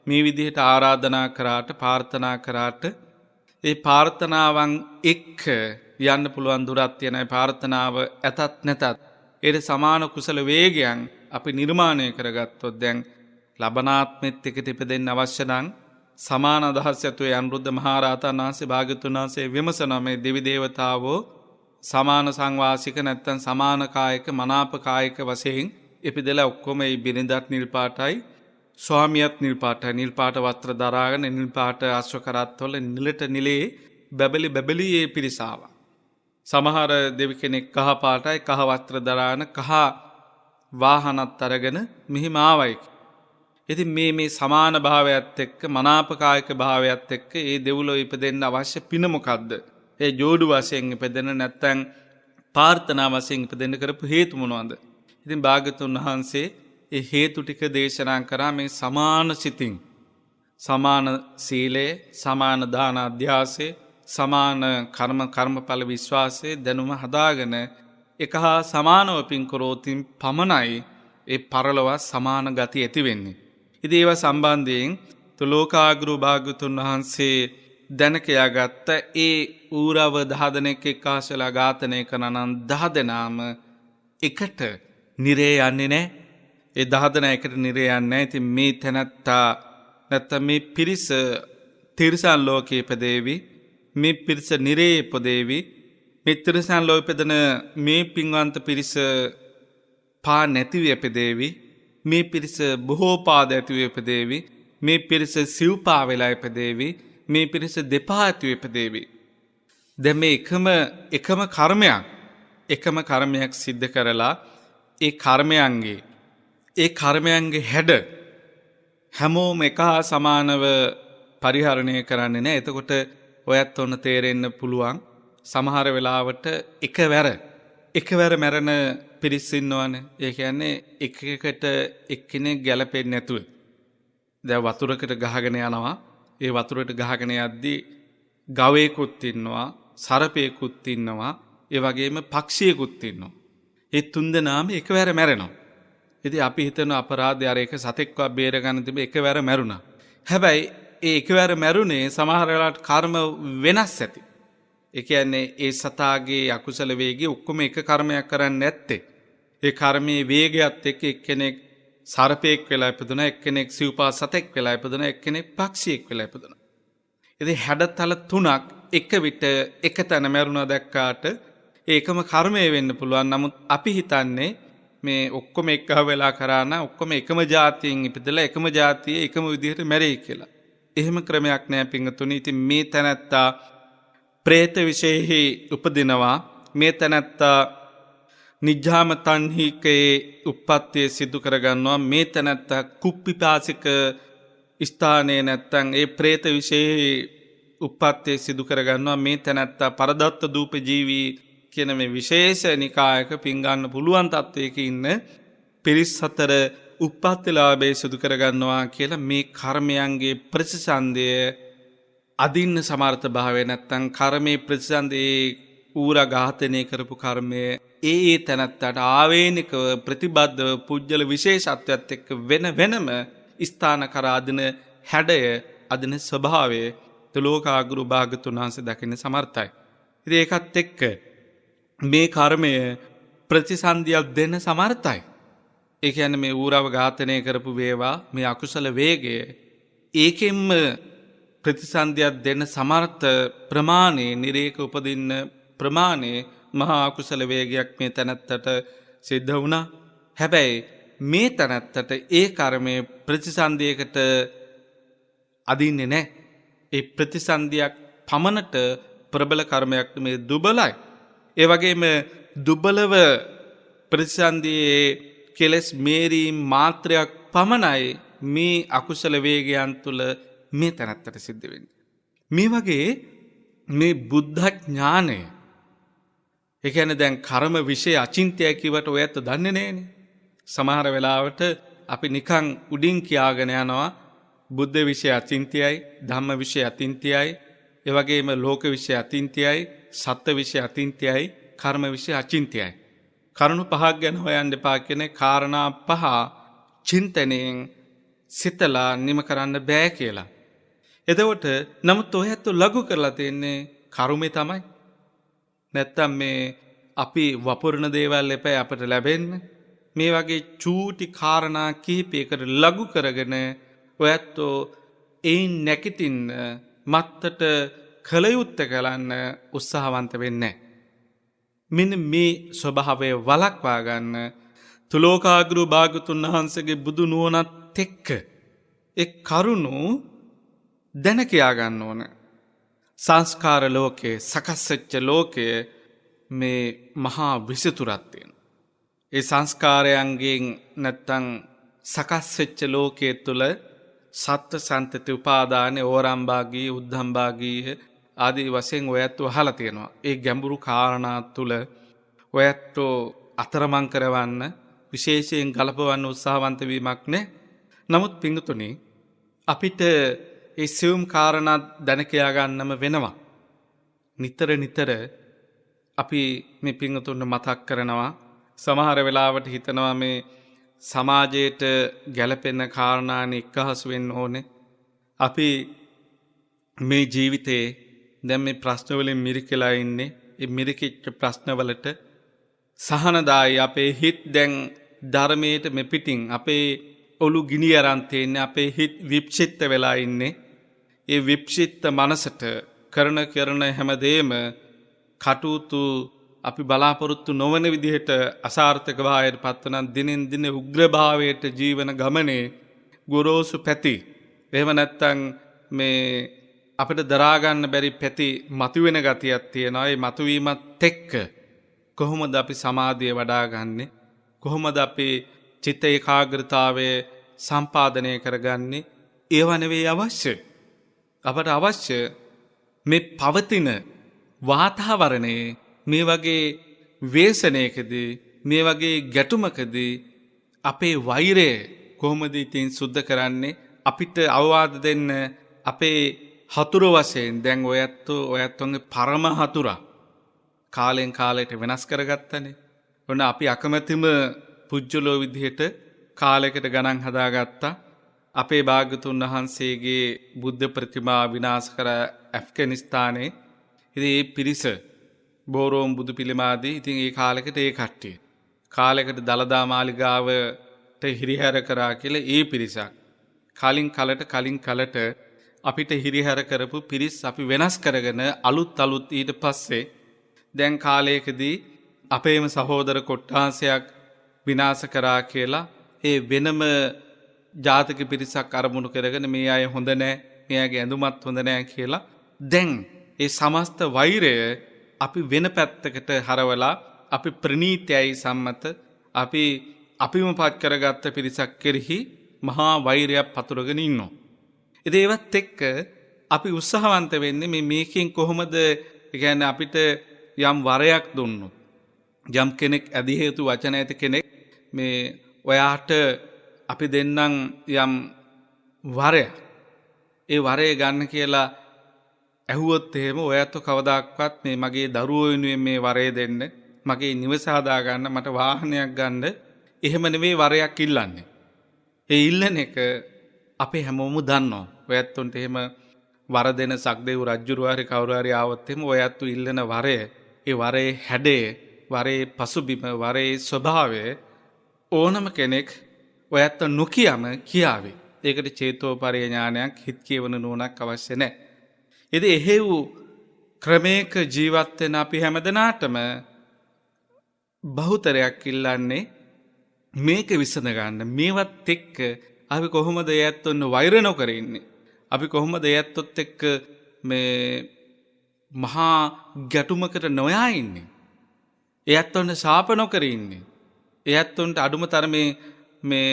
මේ විදිහට ආරාධනා කරාට ප්‍රාර්ථනා කරාට ඒ ප්‍රාර්ථනාවන් එක්ක යන්න පුළුවන් දුරක් තියෙන ප්‍රාර්ථනාව ඇතත් නැතත් ඒට සමාන කුසල වේගයන් අපි නිර්මාණය කරගත්තොත් දැන් ලබනාත්මෙත් එකට ඉපදෙන්න අවශ්‍ය නම් සමාන අදහස් ඇතුවේ අනුරුද්ධ මහරහතන් වහන්සේ භාග්‍යවතුන් වහන්සේ විමසන මේ දෙවි දේවතාවෝ සමාන සංවාසික නැත්තම් සමාන කායික මනාප කායික වශයෙන් ඉපදෙලා ඔක්කොම මේ බිරිඳත් නිල් පාටයි ස්වාමියාත් නිල් පාටයි නිල් පාට වස්ත්‍ර දරාගෙන නිල් පාට අශ්ව කරත්තවල නිලට නිලේ බැබලි ඒ පිරිසාව. සමහර දෙවි කෙනෙක් කහ පාටයි කහ වස්ත්‍ර දරාගෙන කහ වාහනත් අරගෙන මෙහිම ආවයි. ඉතින් මේ සමාන භාවයත් එක්ක මනාප කායික භාවයත් එක්ක ඒ දෙව්ලොව ඉපදෙන්න අවශ්‍ය පින මොකද්ද? ඒ ජෝඩු වශයෙන් ඉපදෙන්න නැත්නම් ප්‍රාර්ථනා වශයෙන් ඉපදෙන්න කරපු හේතු මොනවද? ඉතින් භාග්‍යවතුන් වහන්සේ ඒ හේතු ටික දේශනා කරා මේ සමාන සිතින් සමාන සීලය, සමාන දාන අධ්‍යාසය, සමාන කර්මඵල විශ්වාසය දැනුම හදාගෙන එක හා සමානව පින් කරෝතින් පමණයි ඒ පරලොව සමාන ගති ඇති වෙන්නේ. ඉතින් ඒවා සම්බන්ධයෙන් තුලෝකාග්‍රු භාග්‍යවතුන් වහන්සේ දැන කියාගත්ත ඒ ඌරව 10 දෙනෙක් එක්කාසලා ඝාතනය කරනනම් 10 දෙනාම එකට නිරේ යන්නේ නැහැ. ඒ 10 දෙනා එකට නිරේ යන්නේ නැහැ. ඉතින් මේ තැනත්තා නැත්තම් මේ පිරිස තිරිසන් ලෝකේ ඉපදේවි. මේ පිරිස නිරේ ඉපදේවි. මේ තිරිසන් ලෝකේ ඉපදෙන මේ පින්වන්ත පිරිස පා නැතිව ඉපදේවි. මේ පිරිස බොහෝ පාද ඇතිව ඉපදේවි. මේ පිරිස සිව්පා වෙලා ඉපදේවි. මේ පිරිස දෙපා ඇතිව ඉපදේවි. දැන් මේ එකම කර්මයක් සිද්ධ කරලා ඒ කර්මයන්ගේ හැඩ හැමෝම එක හා සමානව පරිහරණය කරන්නේ නැහැ. එතකොට ඔයත් ඔන්න තේරෙන්න පුළුවන් සමහර වෙලාවට එකවර මැරෙන පිරිස් ඉන්නවනේ. ඒ කියන්නේ එකකට එක්කෙනෙක් ගැලපෙන්නේ නැතුව. දැන් වතුරකට ගහගෙන යනවා. ඒ වතුරට ගහගෙන යද්දී ගවයෙකුත් ඉන්නවා, සර්පයෙකුත් ඉන්නවා, ඒ වගේම පක්ෂියෙකුත් ඉන්නවා. ඒ තුන්දෙනාම එකවර මැරෙනවා. ඉතින් අපි හිතන අපරාධය අර එක සතෙක්ව බේර ගන්න තිබෙ එකවර මැරුණා. හැබැයි ඒ එකවර මැරුණේ සමහර වෙලාවට කර්ම වෙනස් ඇති. ඒ කියන්නේ ඒ සතාගේ අකුසල වේගය ඔක්කොම එක කර්මයක් කරන්නේ නැත්තේ. ඒ කර්මයේ වේගයත් එක්ක එක්කෙනෙක් සර්පයෙක් වෙලා ඉපදුණා, එක්කෙනෙක් සිව්පා සතෙක් වෙලා ඉපදුණා, එක්කෙනෙක් පක්ෂියෙක් වෙලා ඉපදුණා. ඉතින් හැඩතල තුනක් එක විට එක තැන මැරුණා දැක්කාට ඒකම කර්මය වෙන්න පුළුවන්. නමුත් අපි හිතන්නේ මේ ඔක්කොම එක්ක වෙලා කරා නම් ඔක්කොම එකම જાතියෙන් ඉපදලා එකම જાතියේ එකම විදිහට මැරෙයි කියලා. එහෙම ක්‍රමයක් නෑ පිංගතුනි. ඉතින් මේ තැනත්තා പ്രേත විශේෂෙහි උපදිනවා. මේ තැනත්තා නිජ්ජාම තණ්හිකේ උප්පත්තිය සිදු කරගන්නවා. මේ තැනත්තා කුප්පිපාසික ස්ථානයේ නැත්තම් ඒ പ്രേත විශේෂෙහි උප්පත්තිය සිදු කරගන්නවා. මේ තැනත්තා පරදත්ත දූප ජීවී කියන මේ විශේෂ නිකායක පින් ගන්න පුළුවන් තත්වයක ඉන්න පිරිස් අතර උප්පත්තිලාභය සිදු කරගන්නවා කියලා මේ කර්මයන්ගේ ප්‍රතිසන්දය අදින්න සමර්ථ භාවය නැත්තම් කර්මයේ ප්‍රතිසන්දේ ඌර ඝාතනය කරපු කර්මය ඒ තැනත්තට ආවේනිකව ප්‍රතිබද්ධව පුජ්‍යල විශේෂත්වයක් එක්ක වෙනම ස්ථාන කරා අදින හැඩය අදින ස්වභාවය තුලෝකාග්‍රු භාග්‍යවතුන් වහන්සේ දකින්න සමර්ථයි. ඉතින් ඒකත් එක්ක මේ කර්මය ප්‍රතිසන්දියක් දෙන්න සමර්ථයි. ඒ කියන්නේ මේ ඌරව ඝාතනය කරපු වේවා මේ අකුසල වේගය ඒකෙන්ම ප්‍රතිසන්දියක් දෙන්න සමර්ථ ප්‍රමාණය නිරේක උපදින්න ප්‍රමාණය මහා අකුසල වේගයක් මේ තැනත්තට සිද්ධ වුණා. හැබැයි මේ තැනත්තට ඒ කර්මයේ ප්‍රතිසන්දියකට අදින්නේ නැහැ. ඒ ප්‍රතිසන්දියක් පමණට ප්‍රබල කර්මයක් මේ දුබලයි. ඒ වගේම දුබලව ප්‍රතිසන්දියේ කෙලෙස් මේරීම් මාත්‍රයක් පමණයි මේ අකුසල වේගයන් තුළ මේ තැනැත්තට සිද්ධ වෙන්නේ. මේ වගේ මේ බුද්ධ ඥානය, ඒ කියන්නේ දැන් කර්ම විෂය අචින්ත්‍යයි කිව්වට ඔය ඇත්ත දන්නේ නැහැනේ. සමහර වෙලාවට අපි නිකන් උඩින් කියාගෙන යනවා බුද්ධ විෂය අචින්ත්‍යයි, ධම්ම විෂය අචින්ත්‍යයි, ඒ වගේම ලෝක විෂය අචින්ත්‍යයි, සත්ත්ව විෂය අචින්ත්‍යයි, කර්ම විෂය අචින්ත්‍යයි. කරුණු පහක් ගැන හොයන්න එපා කියන කාරණා පහ චින්තනයෙන් සිතලා නිම කරන්න බෑ කියලා. එතකොට නමුත් ඔය ඇත්ත ලඝු කරලා තියන්නේ කර්මේ තමයි. නැත්තම් මේ අපි වපුරන දේවල් එපා අපට ලැබෙන්නේ. මේ වගේ චූටි කාරණා කිහිපයකට ලඝු කරගෙන ඔය ඇත්තෝ ඒන් නැකිටින්න මත්තට කළ යුත්තේ කරන්න උත්සාහවන්ත වෙන්නේ නැහැ. මෙන්න මේ ස්වභාවය වළක්වා ගන්න තුලෝකාග්‍රු භාගතුන් වහන්සේගේ බුදු නුවණත් එක්ක ඒ කරුණු දැන කියා ගන්න ඕන. සංස්කාර ලෝකයේ සකස් වෙච්ච ලෝකයේ මේ මහා විසිතුරක් තියෙනවා. ඒ සංස්කාරයන්ගෙන් නැත්තම් සකස් වෙච්ච ලෝකයේ තුල සත්ත්ව සන්තති උපාදානේ ඕරම්භාගී උද්ධම්භාගී ආදී වශයෙන් ඔයත් අහලා තියෙනවා. ඒ ගැඹුරු කාරණා තුල ඔයත් අතරමං කරවන්න විශේෂයෙන් ගලපවන්න උත්සාහවන්ත වීමක් නැහැ. නමුත් පිංගුතුනි අපිට ඒ සියුම් කාරණා දැන කියා ගන්නම වෙනවා. නිතර නිතර අපි මේ පිංගුතුන්ව මතක් කරනවා. සමහර වෙලාවට හිතනවා මේ සමාජයට ගැළපෙන කාරණානේ එක්කහසු වෙන්න ඕනේ. අපි මේ ජීවිතේ දැන් මේ ප්‍රශ්න වලින් මිරිකලා ඉන්නේ. ඒ මිරිකිච්ච ප්‍රශ්න වලට සහනදායි අපේ හිත දැන් ධර්මයට මෙපිටින් අපේ ඔලු ගිනි අරන් තියෙන්නේ. අපේ හිත වික්ෂිප්ත වෙලා ඉන්නේ. ඒ වික්ෂිප්ත මනසට කරන හැමදේම කටුතු අපි බලාපොරොත්තු නොවන විදිහට අසාර්ථක භාවයට පත්වන දිනෙන් දින උග්‍රභාවයට ජීවන ගමනේ ගොරෝසු පැති. එහෙම නැත්තම් මේ අපිට දරා ගන්න බැරි පැති මතුවෙන ගතියක් තියෙනවා. ඒ මතුවීමත් එක්ක කොහොමද අපි සමාධිය වඩා ගන්නෙ? කොහොමද අපි චිත්ත ඒකාග්‍රතාවය සම්පාදනය කරගන්නේ? ඒව නෙවෙයි අවශ්‍ය. අපට අවශ්‍ය මේ පවතින වාතාවරණයේ මේ වගේ වේසනයකදී මේ වගේ ගැටුමකදී අපේ වෛරය කොහොමද ඉතින් සුද්ධ කරන්නේ? අපිට අවවාද දෙන්න අපේ හතුරු වශයෙන් දැන් ඔයත්තුන්ගේ පරම හතුරා කාලෙන් කාලයට වෙනස් කරගත්තනේ. ඔන්න අපි අකමැතිම පුජ්‍යලෝ විදිහට කාලයකට ගණන් හදාගත්තා. අපේ භාග්‍යතුන් වහන්සේගේ බුද්ධ ප්‍රතිමා විනාශ කර ඇෆ්ගනිස්තානයේ ඉතින් ඒ පිරිස බෝරෝම් බුදු පිළිමාදී ඉතින් ඒ කාලෙකට ඒ කට්ටිය කාලයකට දලදා මාලිගාවට හිරිහැර කරා කියලා ඒ පිරිසක් කලින් කලට අපිට හිරිහැර කරපු පිරිස් අපි වෙනස් කරගෙන අලුත් ඊට පස්සේ දැන් කාලයකදී අපේම සහෝදර කොට්ටාසයක් විනාශ කරා කියලා ඒ වෙනම ජාතික පිරිසක් අරමුණු කරගෙන මේ අය හොඳ නැහැ, මේ අයගේ ඇඳුමත් හොඳ නැහැ කියලා දැන් ඒ සමස්ත වෛරය අපි වෙන පැත්තකට හරවලා අපි ප්‍රනීතයයි සම්මත අපිම පත් කරගත්ත පිරිසක් කෙරෙහි මහා වෛරයක් පතුරගෙන ඉන්නවා. ඉතින් ඒවත් එක්ක අපි උත්සාහවන්ත වෙන්නේ මේකෙන් කොහොමද කියන්නේ අපිට යම් වරයක් දුන්නොත් යම් කෙනෙක් ඇදී හේතු වචන ඇති කෙනෙක් මේ ඔයාට අපි දෙන්නම් යම් වරයක් ඒ වරේ ගන්න කියලා ඇහුවොත් එහෙම ඔයත් කවදාක්වත් මේ මගේ දරුවෝ වෙනුවෙන් මේ වරේ දෙන්න මගේ නිවස හදා ගන්න මට වාහනයක් ගන්න එහෙම නෙවෙයි වරයක් ඉල්ලන්නේ. ඒ ඉල්ලන එක අපේ හැමෝම දන්නවා. ඔයත්තුන්ට එහෙම වර දෙන සක්දේව් රජුරු හරි කවුරු හරි ආවොත් එහෙම ඔයත්තු ඉල්ලන වරය ඒ වරේ හැඩය වරේ පසුබිම වරේ ස්වභාවය ඕනම කෙනෙක් ඔයත්තු නොකියම කියාවේ. ඒකට චේතෝ පරිඥානයක් හිත කියවන නුවණක් අවශ්‍ය නැහැ. ඉතින් එහෙව් ක්‍රමයක ජීවත් වෙන අපි හැමදෙනාටම බහුතරයක් ඉල්ලන්නේ මේක විසඳ ගන්න. මේවත් එක්ක අපි කොහොමද ඒත්තොන්න වෛර නොකර ඉන්නේ? අපි කොහොමද ඒත්තොත් එක්ක මේ මහා ගැටුමකට නොයා ඉන්නේ? ඒත්තොන්න ශාප නොකර ඉන්නේ? එයත්තුන්ට අඩුම තරමේ මේ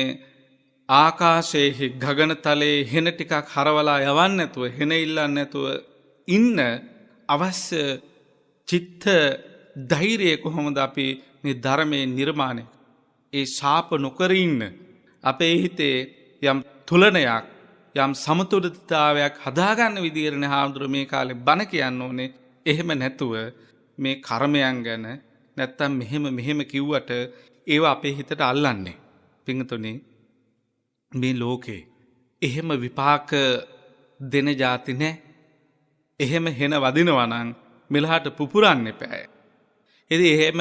ආකාශයේ ගගනතලයේ හෙන ටිකක් හරවලා යවන්න නැතුව හෙන ඉල්ලන්න නැතුව ඉන්න අවශ්‍ය චිත්ත ධෛර්යය කොහොමද අපි මේ ධර්මයේ නිර්මාණය ඒ ශාප නොකර ඉන්න අපේ හිතේ යම් තුලනයක් යම් සමතුලිතතාවයක් හදාගන්න විදිහට හාමුදුරුවෝ මේ කාලේ බණ කියන්න ඕනේ. එහෙම නැතුව මේ කර්මයන් ගැන නැත්තම් මෙහෙම කිව්වට ඒවා අපේ හිතට අල්ලන්නේ. පින්තුනේ මේ ලෝකේ එහෙම විපාක දෙන જાති නැහැ. එහෙම හෙන වදිනවා නම් මෙලහට පුපුරන්න එපා. ඉතින් එහෙම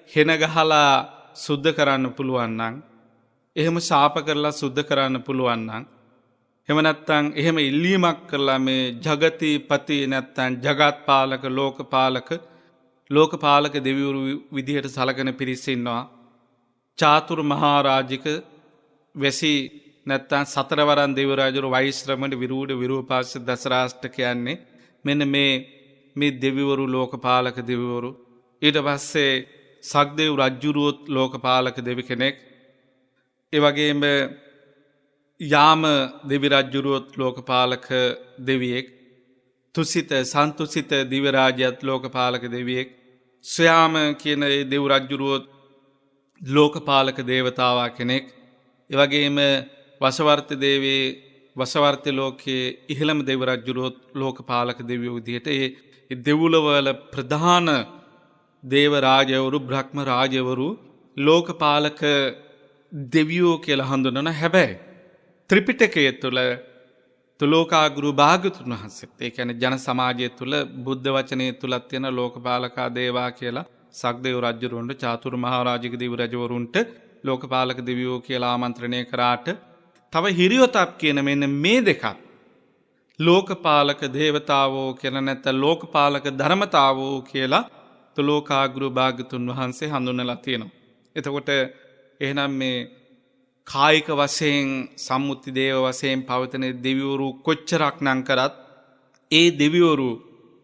හෙන ගහලා සුද්ධ කරන්න පුළුවන් නම් එහෙම ශාප කරලා සුද්ධ කරන්න පුළුවන් නම් එහෙම නැත්නම් එහෙම ඉල්ලීමක් කරලා මේ ජගතිපති නැත්නම් ජගත් පාලක ලෝකපාලක දෙවිවරු විදිහට සලකන පිරිස ඉන්නවා. චාතුරු මහා රාජික වැසි නැත්නම් සතරවරන් දෙවි රාජුරු වෛශ්‍රමණ විරූඪ විරූපාක්ෂ දසරාෂ්ට කියන්නේ මෙන්න මේ දෙවිවරු ලෝකපාලක දෙවිවරු. ඊට පස්සේ සක්දේව් රජුරුවොත් ලෝකපාලක දෙවි කෙනෙක්. ඒ වගේම යාම දෙවි රජුරුවොත් ලෝකපාලක දෙවියෙක්. තුසිත සන්තුසිත දිව්‍ය රාජ්‍යත් ලෝකපාලක දෙවියෙක්. ස්වයාම කියන ඒ දෙව් රජුරුවොත් ලෝකපාලක දේවතාවා කෙනෙක්. ඒ වගේම වසවර්ති දේවී වසවර්ති ලෝකයේ ඉහළම දෙව් රජුරුවොත් ලෝකපාලක දෙවියෝ විදිහට ඒ දෙව්ලොවල ප්‍රධාන දේව රාජවරු බ්‍රහ්ම රාජවරු ලෝකපාලක දෙවියෝ කියලා හඳුනන හැබැයි ත්‍රිපිටකයේ තුල තුලෝකාගුරු භාගතුන් වහන්සේත් ඒ කියන්නේ ජන සමාජය තුල බුද්ධ වචනේ තුලත් තියෙන ලෝකපාලකා දේවා කියලා සක්දේව රජුරුවන්ට චාතුරු මහා රාජික දිවි රජවරුන්ට ලෝකපාලක දෙවියෝ කියලා ආමන්ත්‍රණය කරාට තව හිරියොතප් කියන මෙන්න මේ දෙකත් ලෝකපාලක දේවතාවෝ කියලා නැත්නම් ලෝකපාලක ධර්මතාවෝ කියලා තුලෝකාගුරු භාගතුන් වහන්සේ හඳුන්වලා තියෙනවා. එතකොට එහෙනම් මේ කායික වශයෙන් සම්මුති දේව වශයෙන් පවතින දෙවිවරු කොච්චරක් නම් කරත් ඒ දෙවිවරු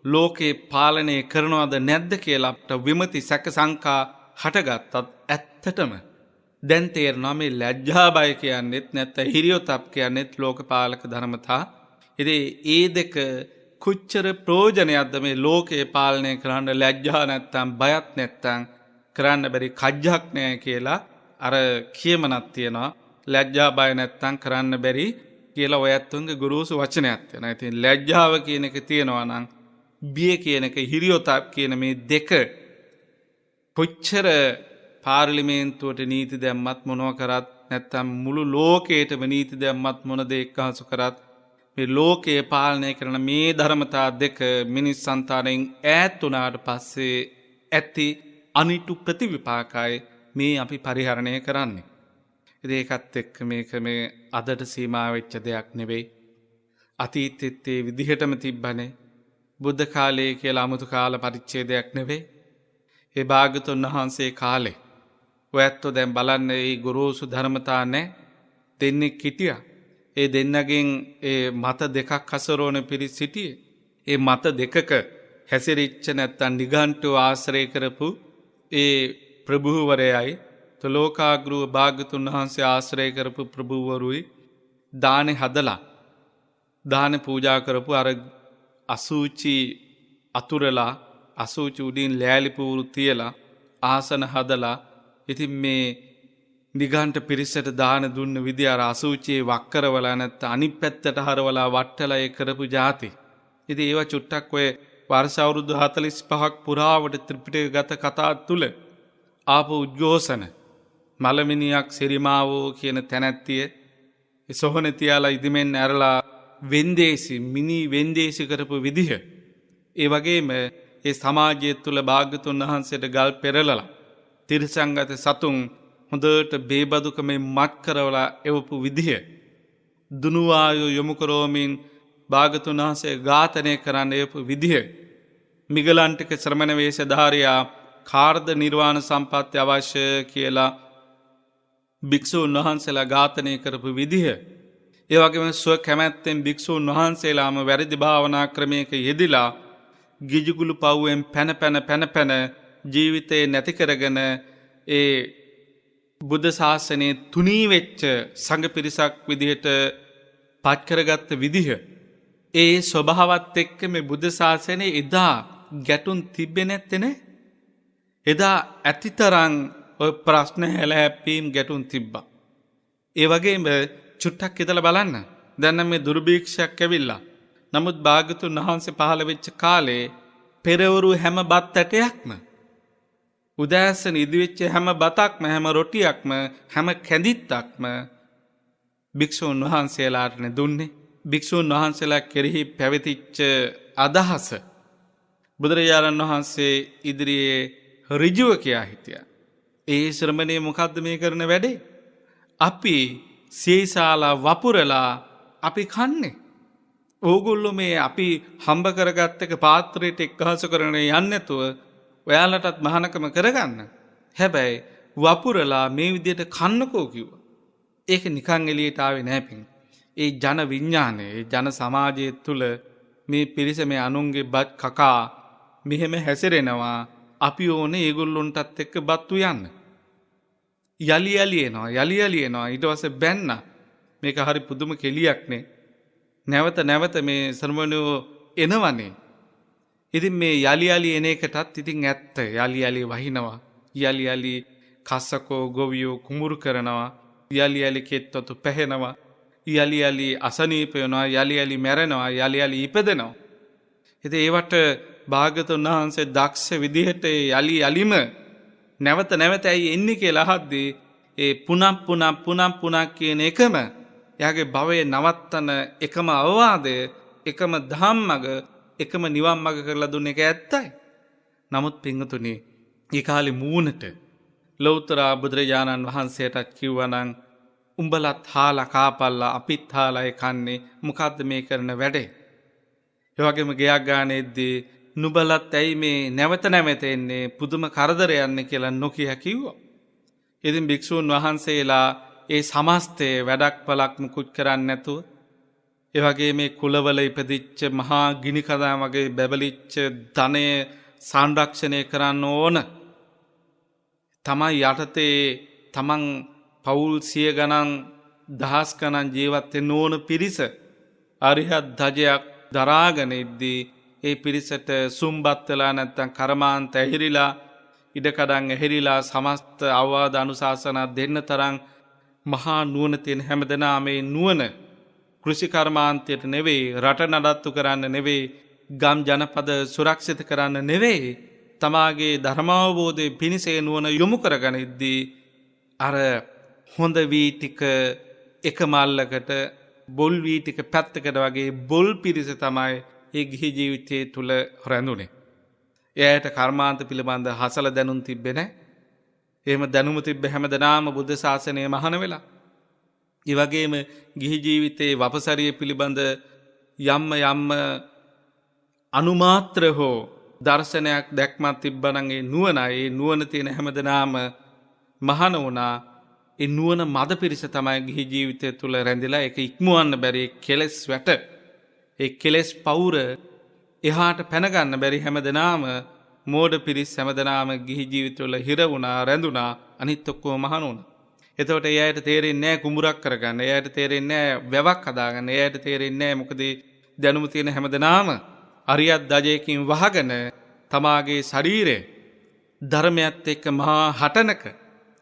ලෝකේ පාලනය කරනවද නැද්ද කියලා අපට විමති සැක සංකා හටගත්තත් ඇත්තටම දැන් තේරෙනවා මේ ලැජ්ජා බය කියන්නේත් නැත්නම් හිරියොතප් කියන්නේත් ලෝකපාලක ධර්මතා. ඉතින් ඒ දෙක කොච්චර ප්‍රයෝජනයක්ද මේ ලෝකේ පාලනය කරන්න ලැජ්ජා නැත්නම් බයත් නැත්නම් කරන්න බැරි කජ්ජක් නැහැ කියලා අර කියමනක් තියෙනවා. ලැජ්ජා බය නැත්තම් කරන්න බැරි කියලා ඔය ඇත්තුන්ගේ ගුරුසු වචනයක් තියෙනවා. ඉතින් ලැජ්ජාව කියන එක තියෙනවා නම් බිය කියන එක හිරියොතප් කියන මේ දෙක කොච්චර පාර්ලිමේන්තුවට නීති දැම්මත් මොනවා කරත් නැත්තම් මුළු ලෝකයටම නීති දැම්මත් මොන දේ එක්කහසු කරත් මේ ලෝකයේ පාලනය කරන මේ ධර්මතා දෙක මිනිස් సంతාණයෙන් ඈත් වුණාට පස්සේ ඇති අනිටු ප්‍රතිවිපාකයි මේ අපි පරිහරණය කරන්නේ. ඒකත් එක්ක මේක මේ අදට සීමා වෙච්ච දෙයක් නෙවෙයි. අතීතෙත් ඒ විදිහටම තිබ්බනේ. බුද්ධ කාලයේ කියලා 아무තු කාල පරිච්ඡේදයක් නෙවෙයි. ඒ භාගතුන් වහන්සේ කාලේ ඔයත්ෝ දැන් බලන්න මේ ගුරුසු ධර්මතා නැහැ. දෙන්නේ කිටියා. ඒ දෙන්නගෙන් ඒ මත දෙකක් හසරෝන පිරිස සිටියේ. ඒ මත දෙකක හැසිරිච්ච නැත්තම් නිගණ්ඨව ආශ්‍රය කරපු ඒ ප්‍රභූවරයයි තුලෝකාග්‍රව භාගතුන් වහන්සේ ආශ්‍රය කරපු ප්‍රභූවරුයි දානෙ හදලා දාන පූජා කරපු අර අසූචි අතුරලා අසූචි උඩින් ලෑලි පූරු තියලා ආසන හදලා ඉතින් මේ නිගණ්ඨ පිරිසට දාන දුන්න විදිය අර අසූචියේ වක්කරවලා නැත්නම් අනිත් පැත්තට හරවලා වට්ටලා ඒ කරපු જાති. ඉතින් ඒවා චුට්ටක් ඔය වර්ෂ අවුරුදු 45ක් පුරාවට ත්‍රිපිටකගත කතා තුල ආපු උද්ඝෝෂණ මලමිනියක් සිරිමාවෝ කියන තැනැත්තිය සොහන තියාලා ඉදිමෙන් ඇරලා වෙන්දේසි මිනි වෙන්දේසි කරපු විදිහ. ඒ වගේම ඒ සමාජය තුල භාග්‍යතුන් වහන්සේට ගල් පෙරලලා තිරසංගත සතුන් හොඳට බේබදුකමෙන් මත් කරවලා එවපු විදිහ. දුනුවායෝ යොමු කරෝමින් භාග්‍යතුන් වහන්සේ ඝාතනය කරන්න එවපු විදිහ. මිගලන්ටික ශ්‍රමණ වේශධාරියා කාර්ද නිර්වාණ සම්පත්‍ය අවශ්‍ය කියලා භික්ෂූන් වහන්සේලා ඝාතනය කරපු විදිහ. ඒ වගේම ස්ව කැමැත්තෙන් භික්ෂූන් වහන්සේලාම වැරදි භාවනා ක්‍රමයක යෙදිලා ගිජුගුළු පව්වෙන් පැන ජීවිතේ නැති කරගෙන ඒ බුද්ධ ශාසනයේ තුනී වෙච්ච සංඝ පිරිසක් විදිහට පත් කරගත්ත විදිහ ඒ ස්වභාවත් එක්ක මේ බුද්ධ ශාසනයේ එදා ගැටුම් තිබ්බේ නැත්තේ නේ. එදා ඇතිතරම් ඔය ප්‍රශ්න හැලහැප්පීම් ගැටුම් තිබ්බා. ඒ වගේම චුට්ටක් හිතලා බලන්න. දැන් නම් මේ දුර්භීක්ෂයක් ඇවිල්ලා. නමුත් භාග්‍යතුන් වහන්සේ පහළ වෙච්ච කාලේ පෙරවරු හැම බත් ඇටයක්ම උදෑසන ඉදිවෙච්ච හැම බතක්ම හැම රොටියක්ම හැම කැඳිත්තක්ම භික්ෂුන් වහන්සේලාටනේ දුන්නේ. භික්ෂුන් වහන්සේලා කෙරෙහි පැවතිච්ච අදහස බුදුරජාණන් වහන්සේ ඉදිරියේ ඍජුව කියා හිටියා. ඒ ශ්‍රමණේ මොකද්ද මේ කරන වැඩේ? අපි සීසාලා වපුරලා අපි කන්නේ. ඕගොල්ලෝ මේ අපි හම්බ කරගත්ත එක පාත්‍රයට එක්කහස කරගෙන යන්නේ නැතුව ඔයාලටත් මහානකම කරගන්න. හැබැයි වපුරලා මේ විදිහට කන්නකෝ කිව්වා. ඒක නිකන් එළියට ආවේ නෑ පින්. ඒ ජන විඥානය, ඒ ජන සමාජය තුළ මේ පිරිස මේ අනුන්ගේ බත් කකා මෙහෙම හැසිරෙනවා. අපි ඕනේ ඒගොල්ලොන්ටත් එක්ක බත් උයන්න. යලි එනවා ඊට පස්සේ බැන්න. මේක හරි පුදුම කෙලියක්නේ. නැවත මේ ශ්‍රමණයෝ එනවනේ. ඉතින් මේ යලි එන එකටත් ඉතින් ඇත්ත. යලි වහිනවා. යලි කස්සකෝ ගොවියෝ කුඹුරු කරනවා. යලි කෙත්වතු පැහෙනවා. යලි අසනීප වෙනවා. යලි මැරෙනවා. යලි ඉපදෙනවා. ඉතින් ඒවට භාග්‍යවතුන් වහන්සේ දක්ෂ විදිහට යලිම නැවත ඇයි එන්නේ කියලා අහද්දී ඒ පුනක් කියන එකම එයාගේ භවයේ නවත්තන එකම අවවාදය, එකම ධම්මග, එකම නිවන් මඟ කරලා දුන්න එක ඇත්තයි. නමුත් පින්වතුනි, ඒ කාලේ මූණට ලෞතර බුදුරජාණන් වහන්සේටත් කිව්වනම් උඹලත් හාලා කාපල්ලා අපිත් හාලා කන්නේ මොකද්ද මේ කරන වැඩේ? ඒ වගේම ගයක් ගානේද්දී නුඹලත් ඇයි මේ නැවත එන්නේ පුදුම කරදරයන්නේ කියලා නොකිය කිව්වා. ඉතින් භික්ෂූන් වහන්සේලා ඒ සමස්තයේ වැඩක් පළක් මුකුත් කරන්නේ නැතුව ඒ වගේ මේ කුලවල ඉපදිච්ච මහා ගිනි කඳා වගේ බැබලිච්ච ධනය සංරක්ෂණය කරන්න ඕන. තමයි යටතේ තමන් පවුල් 100 ගණන් දහස් ගණන් ජීවත් වෙන්න ඕන පිරිස අරිහත් ධජයක් දරාගෙන ඉද්දී ඒ පිරිසට සුම්බත් වෙලා නැත්තම් කර්මාන්ත ඇහිරිලා ඉඩකඩම් ඇහිරිලා සමස්ත අවවාද අනුශාසනා දෙන්න තරම් මහා නුවණ තියෙන හැමදෙනා මේ නුවණ කෘෂි කර්මාන්තයට නෙවෙයි, රට නඩත්තු කරන්න නෙවෙයි, ගම් ජනපද සුරක්ෂිත කරන්න නෙවෙයි, තමාගේ ධර්මාවබෝධයේ පිණිසේ නුවණ යොමු කරගෙන ඉද්දී අර හොඳ වී ටික එක මල්ලකට බොල් වී ටික පැත්තකට වගේ බොල් පිරිස තමයි ඒ ගිහි ජීවිතයේ තුල රැඳුනේ. එයාට කර්මාන්ත පිළිබඳ හසල දැනුම් තිබ්බේ නැහැ. එහෙම දැනුම තිබ්බ හැමදෙනාම බුද්ධ ශාසනය මහාන වෙලා. ඒ වගේම ගිහි ජීවිතයේ වපසරිය පිළිබඳ යම් අනුමාත්‍ර හෝ දර්ශනයක් දැක්මක් තිබ්බනම් ඒ නුවණ තියෙන හැමදෙනාම මහාන වුණා. ඒ නුවණ මද පිරිස තමයි ගිහි ජීවිතය තුල රැඳිලා ඒක ඉක්මවන්න බැරි කෙලෙස් වැට. ඒ කෙලෙස් පවුර එහාට පැන ගන්න බැරි හැමදෙනාම මෝඩ පිරිස් හැමදෙනාම ගිහි ජීවිතවල හිර වුණා, රැඳුණා, අනිත් ඔක්කොම මහාන වුණා. එතකොට එයාට තේරෙන්නේ නැහැ කුඹුරක් කරගන්න. එයාට තේරෙන්නේ නැහැ වැවක් හදාගන්න. එයාට තේරෙන්නේ නැහැ මොකද දැනුම තියෙන හැමදෙනාම අරියත් දජයකින් වහගෙන තමාගේ ශරීරය ධර්මයත් එක්ක මහා හටනක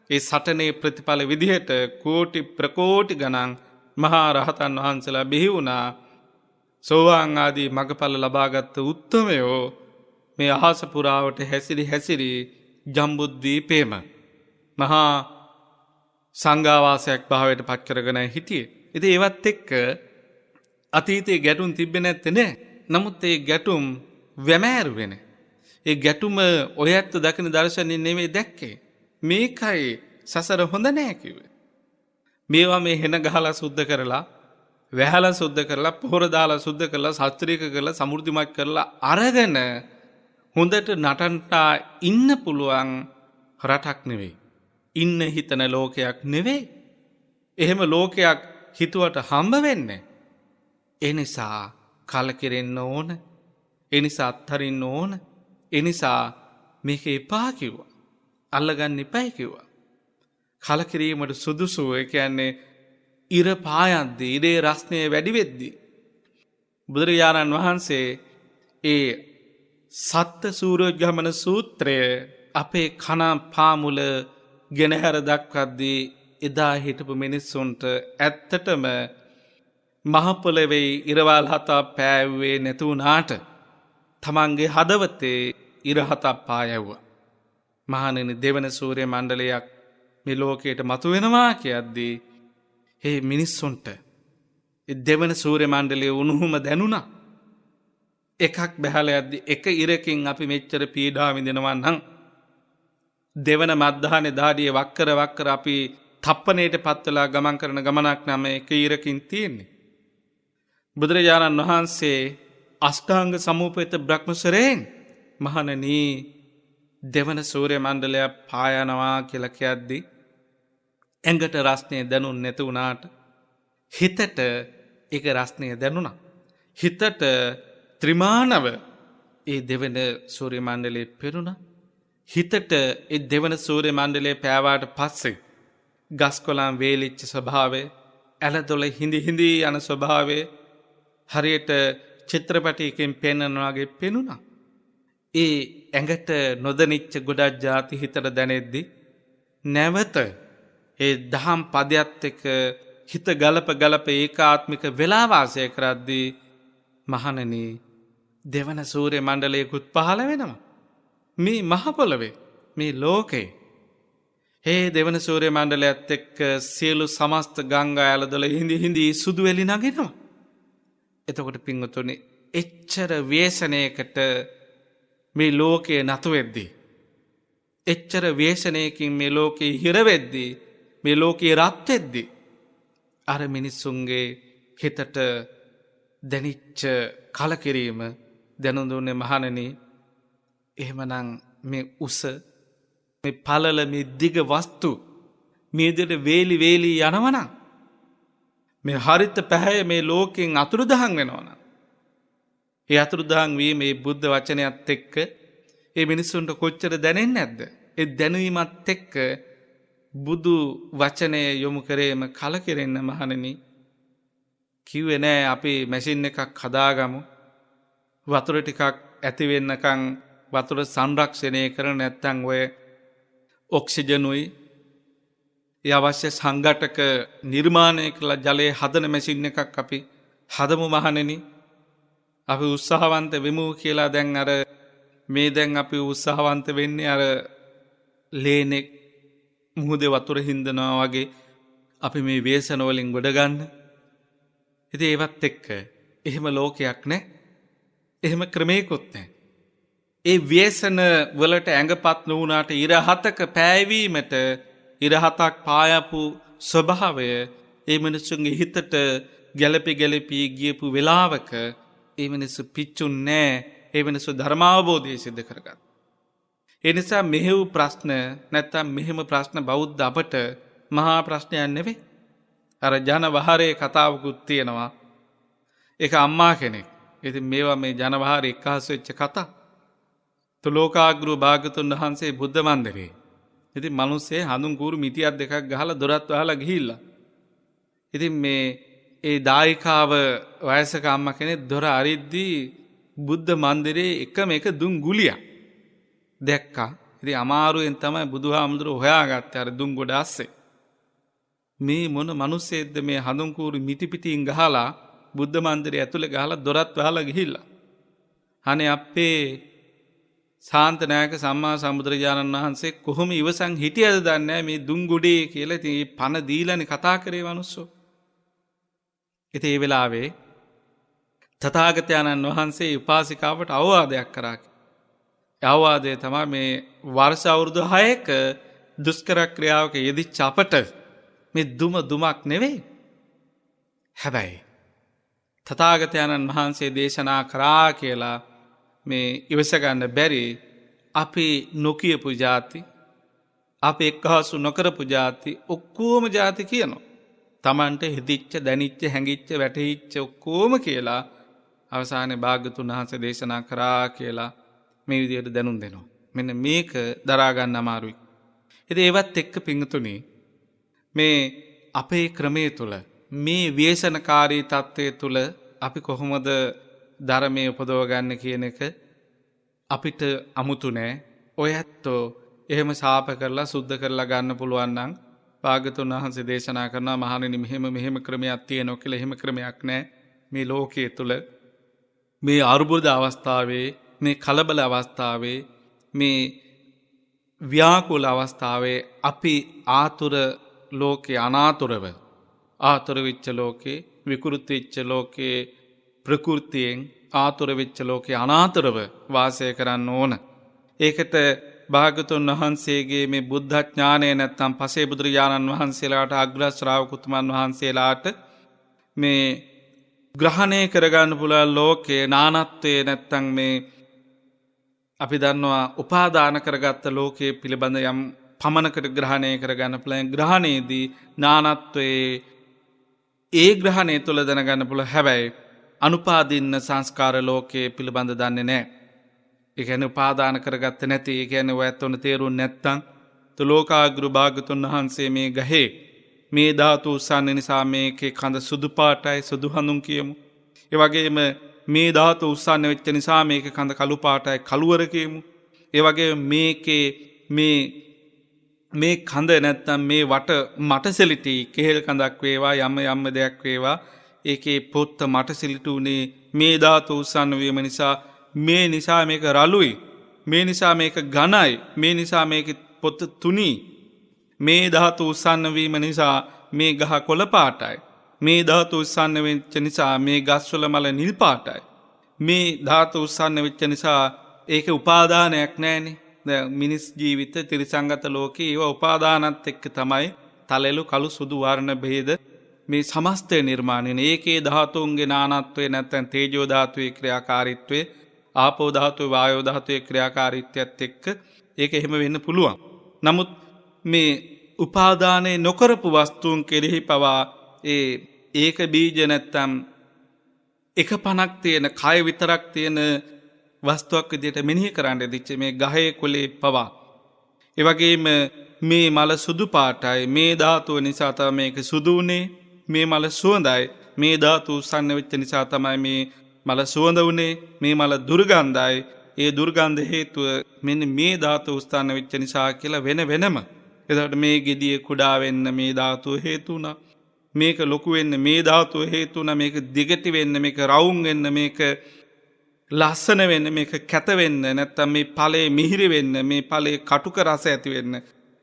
ඒ සටනේ ප්‍රතිඵල විදිහට කෝටි ප්‍රකෝටි ගණන් මහා රහතන් වහන්සේලා බිහි වුණා. සෝවාන් ආදී මගඵල ලබාගත් උත්තමයෝ මේ අහස පුරාවට හැසිරි ජම්බුද්වීපේම මහා සංඝාවාසයක් භාවයට පත් කරගෙන හිටියේ. ඉතින් ඒවත් එක්ක අතීතයේ ගැටුම් තිබෙන්නේ නැත්තේ නේ. නමුත් ඒ ගැටුම් වැමෑරුවේ නේ. ඒ ගැටුම ඔයත් දකින දර්ශනින් නෙමෙයි දැක්කේ. මේකයි සසර හොඳ නැහැ කිව්වේ. මේවා මේ හෙන ගහලා සුද්ධ කරලා, වැහලා සුද්ධ කරලා, පොහොර දාලා සුද්ධ කරලා, ශාස්ත්‍රීය කරලා, සමෘද්ධිමත් කරලා අරගෙන හොඳට නටන්ට ඉන්න පුළුවන් රටක් නෙවෙයි. ඉන්න හිතන ලෝකයක් නෙවෙයි. එහෙම ලෝකයක් හිතුවට හම්බ වෙන්නේ. ඒ නිසා කලකිරෙන්න ඕන. ඒ නිසා අත්හරින්න ඕන. ඒ නිසා මේක එපා කිව්වා. අල්ලගන්න එපයි කිව්වා. කලකිරීමට සුදුසු. ඒ කියන්නේ ඉර පායද්දී ඉරේ රස්නය වැඩි වෙද්දී බුදුරජාණන් වහන්සේ ඒ සත්ත සූරෝගමන සූත්‍රය අපේ කන පාමුල ගෙනහැර දක්වද්දී එදා හිටපු මිනිස්සුන්ට ඇත්තටම මහපොළොවේ ඉරවල් හතක් පෑවුවේ නැතුණාට තමන්ගේ හදවතේ ඉර හතක් පායවුවා. මහණෙනි, දෙවන සූර්ය මණ්ඩලයක් මේ ලෝකයට මතුවෙනවා කියද්දී ඒ මිනිස්සුන්ට දෙවන සූර්ය මණ්ඩලයේ උණුහුම දැනුණා. එකක් බැහැලා යද්දී එක ඉරකින් අපි මෙච්චර පීඩා විඳිනවා නම් දෙවන මද්දාහනේ දාඩියේ වක්කර අපි තප්පණයට පත්වලා ගමන් කරන ගමනක් නම් එක ඉරකින් තියෙන්නේ. බුදුරජාණන් වහන්සේ අෂ්ටාංග සමූපේත බ්‍රහ්මසරයෙන් මහණෙනි, දෙවන සූර්ය මණ්ඩලය පායනවා කියලා කියද්දී ඇඟට රස්නේ දැනුන් නැති වුණාට හිතට ඒක රස්නේ දැනුණා. හිතට ත්‍රිමානව ඒ දෙවන සූර්ය මණ්ඩලයේ පෙරුණා. හිතට ඒ දෙවන සූර්ය මණ්ඩලයේ පෑවාට පස්සේ ගස්කොළන් වේලිච්ච ස්වභාවය, ඇලදොල හිඳි හිඳි යන ස්වභාවය හරියට චිත්‍රපටයකින් පෙන්වනවා වගේ පෙනුණා. ඒ ඇඟට නොදැනිච්ච ගොඩක් ಜಾති හිතට දැනෙද්දි නැවත ඒ දහම් පදයත් එක්ක හිත ගලප ඒකාත්මික වෙලා වාසය කරද්දී මහණෙනි, දෙවන සූර්ය මණ්ඩලයකුත් පහළ වෙනවා. මේ මහ පොළොවේ, මේ ලෝකේ ඒ දෙවන සූර්ය මණ්ඩලයත් එක්ක සියලු සමස්ත ගංගා ඇලදොල හිඳි හිඳි සුදු එළි නගිනවා. එතකොට පින්වතුනි, එච්චර ව්‍යසනයකට මේ ලෝකයේ නතු වෙද්දී, එච්චර ව්‍යසනයකින් මේ ලෝකේ හිර වෙද්දී, මේ ලෝකේ රත් වෙද්දී අර මිනිස්සුන්ගේ හිතට දැනිච්ච කලකිරීම දැනුම් දුන්නේ මහණෙනි. එහෙමනම් මේ උස, මේ පළල, මේ දිග වස්තු මේ විදිහට වේලි යනවනම්, මේ හරිත පැහැය මේ ලෝකෙන් අතුරුදහන් වෙනවනම්, ඒ අතුරුදහන් වී මේ බුද්ධ වචනයත් එක්ක ඒ මිනිස්සුන්ට කොච්චර දැනෙන්නේ නැද්ද? ඒ දැනීමත් එක්ක බුදු වචනය යොමු කරේම කලකිරෙන්න මහණෙනි. කිව්වේ නෑ අපි මැෂින් එකක් හදාගමු, වතුර ටිකක් ඇති වෙන්නකම් වතුර සංරක්ෂණය කරන, නැත්තම් ඔය ඔක්සිජනුයි ඒ අවශ්‍ය සංඝටක නිර්මාණය කළ ජලයේ හදන මැෂින් එකක් අපි හදමු මහණෙනි. අපි උත්සාහවන්ත වෙමු කියලා දැන් අපි උත්සාහවන්ත වෙන්නේ අර ලේනෙක් මුහුදේ වතුර හින්දනවා වගේ අපි මේ ව්‍යසන වලින් ගොඩ ගන්න. ඉතින් ඒවත් එක්ක එහෙම ලෝකයක් නැහැ. එහෙම ක්‍රමයකුත් නැහැ. ඒ ව්‍යසන වලට ඇඟපත් නොවුනාට ඉරහතක පෑවීමට ඉරහතක් පායපු ස්වභාවය ඒ මිනිස්සුන්ගේ හිතට ගැලපි ගියපු වෙලාවක ඒ මිනිස්සු පිච්චුන්නේ නැහැ. ඒ මිනිස්සු ධර්මාවබෝධය සිද්ධ කරගත්තා. ඒ නිසා මෙහෙව් ප්‍රශ්න නැත්තම් මෙහෙම ප්‍රශ්න බෞද්ධ අපට මහා ප්‍රශ්නයක් නෙවෙයි. අර ජනවහරේ කතාවකුත් තියෙනවා. ඒක අම්මා කෙනෙක්. ඉතින් මේවා මේ ජනවහරේ එක්කහස් වෙච්ච කතා. තුලෝකාග්‍රෝ භාගතුන් වහන්සේ බුද්ධ මන්දිරේ. ඉතින් මිනිස්සේ හඳුන් කූරු මිටියක් දෙකක් ගහලා දොරත් වහලා ගිහිල්ලා. ඉතින් මේ ඒ දායිකාව වයසක අම්මා කෙනෙක් දොර අරිද්දී බුද්ධ මන්දිරේ එකම එක දුම් ගුලියක් දැක්කා. ඉතින් අමාරුවෙන් තමයි බුදුහාමුදුරුවෝ හොයාගත්තේ අර දුම් ගොඩ ඇස්සේ. මේ මොන මිනිස්සෙක්ද මේ හඳුන් කූරු මිටි පිටින් ගහලා බුද්ධ මන්දිරය ඇතුලේ ගහලා දොරත් වහලා ගිහිල්ලා. අනේ අපේ ශාන්තනායක සම්මා සම්බුදුරජාණන් වහන්සේ කොහොම ඉවසන් හිටියද දන්නේ නැහැ මේ දුම් ගොඩේ කියලා. ඉතින් මේ පණ දීලානේ කතා කරේ මිනිස්සු. ඉතින් ඒ වෙලාවේ තථාගතයන්න් වහන්සේ උපාසිකාවට අවවාදයක් කරා. අවවාදය තමයි මේ වර්ෂ අවුරුදු 6ක දුෂ්කර ක්‍රියාවක යෙදිච්ච අපට මේ දුමක් නෙවෙයි. හැබැයි තථාගතයන්න් වහන්සේ දේශනා කරා කියලා මේ ඉවස ගන්න බැරි අපි නොකියපු જાති, අපි එක්හසු නොකරපු જાති ඔක්කොම જાති කියනවා. Tamante හිතිච්ච, දැනිච්ච, හැඟිච්ච, වැටහිච්ච ඔක්කොම කියලා අවසානයේ භාග්‍යතුන් වහන්සේ දේශනා කරා කියලා මේ විදිහට දැනුම් දෙනවා. මෙන්න මේක දරා ගන්න අමාරුයි. ඉතින් ඒවත් එක්ක පිංගුතුනි මේ අපේ ක්‍රමය තුළ මේ ව්‍යසනකාරී තත්ත්වය තුළ අපි කොහොමද ධර්මය උපදවගන්න කියන එක අපිට අමුතු නෑ. ඔය ඇත්තෝ එහෙම ශාප කරලා සුද්ධ කරලා ගන්න පුළුවන් නම් භාග්‍යවතුන් වහන්සේ දේශනා කරනවා මහණෙනි මෙහෙම ක්‍රමයක් තියෙනවා කියලා. එහෙම ක්‍රමයක් නෑ මේ ලෝකයේ තුල. මේ අරුබුද අවස්ථාවේ, මේ කලබල අවස්ථාවේ, මේ ව්‍යාකුල අවස්ථාවේ අපි ආතුර ලෝකේ අනාතුරව ආතුර වෙච්ච ලෝකේ, විකෘති වෙච්ච ලෝකේ, ප්‍රകൃතියෙන් ආතුර වෙච්ච ලෝකේ අනාතුරව වාසය කරන්න ඕන. ඒකට භාග්‍යවතුන් වහන්සේගේ මේ බුද්ධ ඥානය නැත්තම් පසේ බුදුරජාණන් වහන්සේලාට අග්‍ර ශ්‍රාවක උතුමන් වහන්සේලාට මේ ග්‍රහණය කරගන්න පුළුවන් ලෝකයේ නානත්වයේ නැත්තම් මේ අපි දන්නවා උපාදාන කරගත්ත ලෝකයේ පිළිබඳ යම් පමණකට ග්‍රහණය කරගන්න පුළුවන්. ග්‍රහණයේදී නානත්වයේ ඒ ග්‍රහණය තුළ දැනගන්න පුළුවන්. හැබැයි අනුපාදින්න සංස්කාර ලෝකයේ පිළිබඳ දන්නේ නැහැ. ඒ කියන්නේ උපාදාන කරගත්තේ නැති. ඒ කියන්නේ ඔය ඇත්තොන තේරුම් නැත්තම් ලෝකාග්‍ර භාග්‍යවතුන් වහන්සේ මේ ගහේ මේ ධාතු උස්සන්න නිසා මේකේ කඳ සුදු පාටයි, සුදු හඳුන් කියමු. ඒ වගේම මේ ධාතු උස්සන්න වෙච්ච නිසා මේකේ කඳ කළු පාටයි, කළුවර කියමු. ඒ වගේම මේකේ මේ කඳ නැත්තම් මේ වට මටසෙලිටි කෙහෙල් කඳක් වේවා, යම් දෙයක් වේවා, ඒකේ පොත්ත මටසෙලිටි උනේ මේ ධාතු උස්සන්න වීම නිසා. මේ නිසා මේක රළුයි, මේ නිසා මේක ඝනයි, මේ නිසා මේක පොත්ත තුනී. මේ ධාතු උස්සන්න වීම නිසා මේ ගහ කොළ පාටයි, මේ ධාතු උස්සන්න වෙච්ච නිසා මේ ගස්වල මල නිල් පාටයි, මේ ධාතු උස්සන්න වෙච්ච නිසා ඒක උපාදානයක් නැහැනේ. දැන් මිනිස් ජීවිත ත්‍රිසංගත ලෝකේ ඒව උපාදානත් එක්ක තමයි තලෙලු කළු සුදු වර්ණ භේද මේ සමස්තය නිර්මාණය වෙන්නේ. ඒකේ ධාතුන්ගේ නානත්වය නැත්නම් තේජෝ ධාතුවේ ක්‍රියාකාරීත්වය, ආපෝ ධාතුවේ වායෝ ධාතුවේ ක්‍රියාකාරීත්වයත් එක්ක ඒක එහෙම වෙන්න පුළුවන්. නමුත් මේ උපාදානයේ නොකරපු වස්තුන් කෙරෙහි පවා ඒක බීජ නැත්තම් එක පණක් තියෙන, කය විතරක් තියෙන වස්තුවක් විදිහට මෙනෙහි කරන්න දිච්ච මේ ගහේ කොලේ පවා. ඒ වගේම මේ මල සුදු පාටයි, මේ ධාතුව නිසා තමයි මේක සුදු උනේ. මේ මල සුවඳයි, මේ ධාතු උස්සන්න වෙච්ච නිසා තමයි මේ මල සුවඳ උනේ. මේ මල දුර්ගන්ධයි, ඒ දුර්ගන්ධ හේතුව මෙන්න මේ ධාතු උස්සන්න වෙච්ච නිසා කියලා වෙනම. එතකොට මේ ගෙඩිය කුඩා වෙන්න මේ ධාතුව හේතු වුණා. මේක ලොකු වෙන්න මේ ධාතුව හේතු වුණා. මේක දිගටි වෙන්න, මේක රවුම් වෙන්න, මේක ලස්සන වෙන්න, මේක කැත වෙන්න, නැත්තම් මේ ඵලයේ මිහිරි වෙන්න, මේ ඵලයේ කටුක රස ඇති වෙන්න,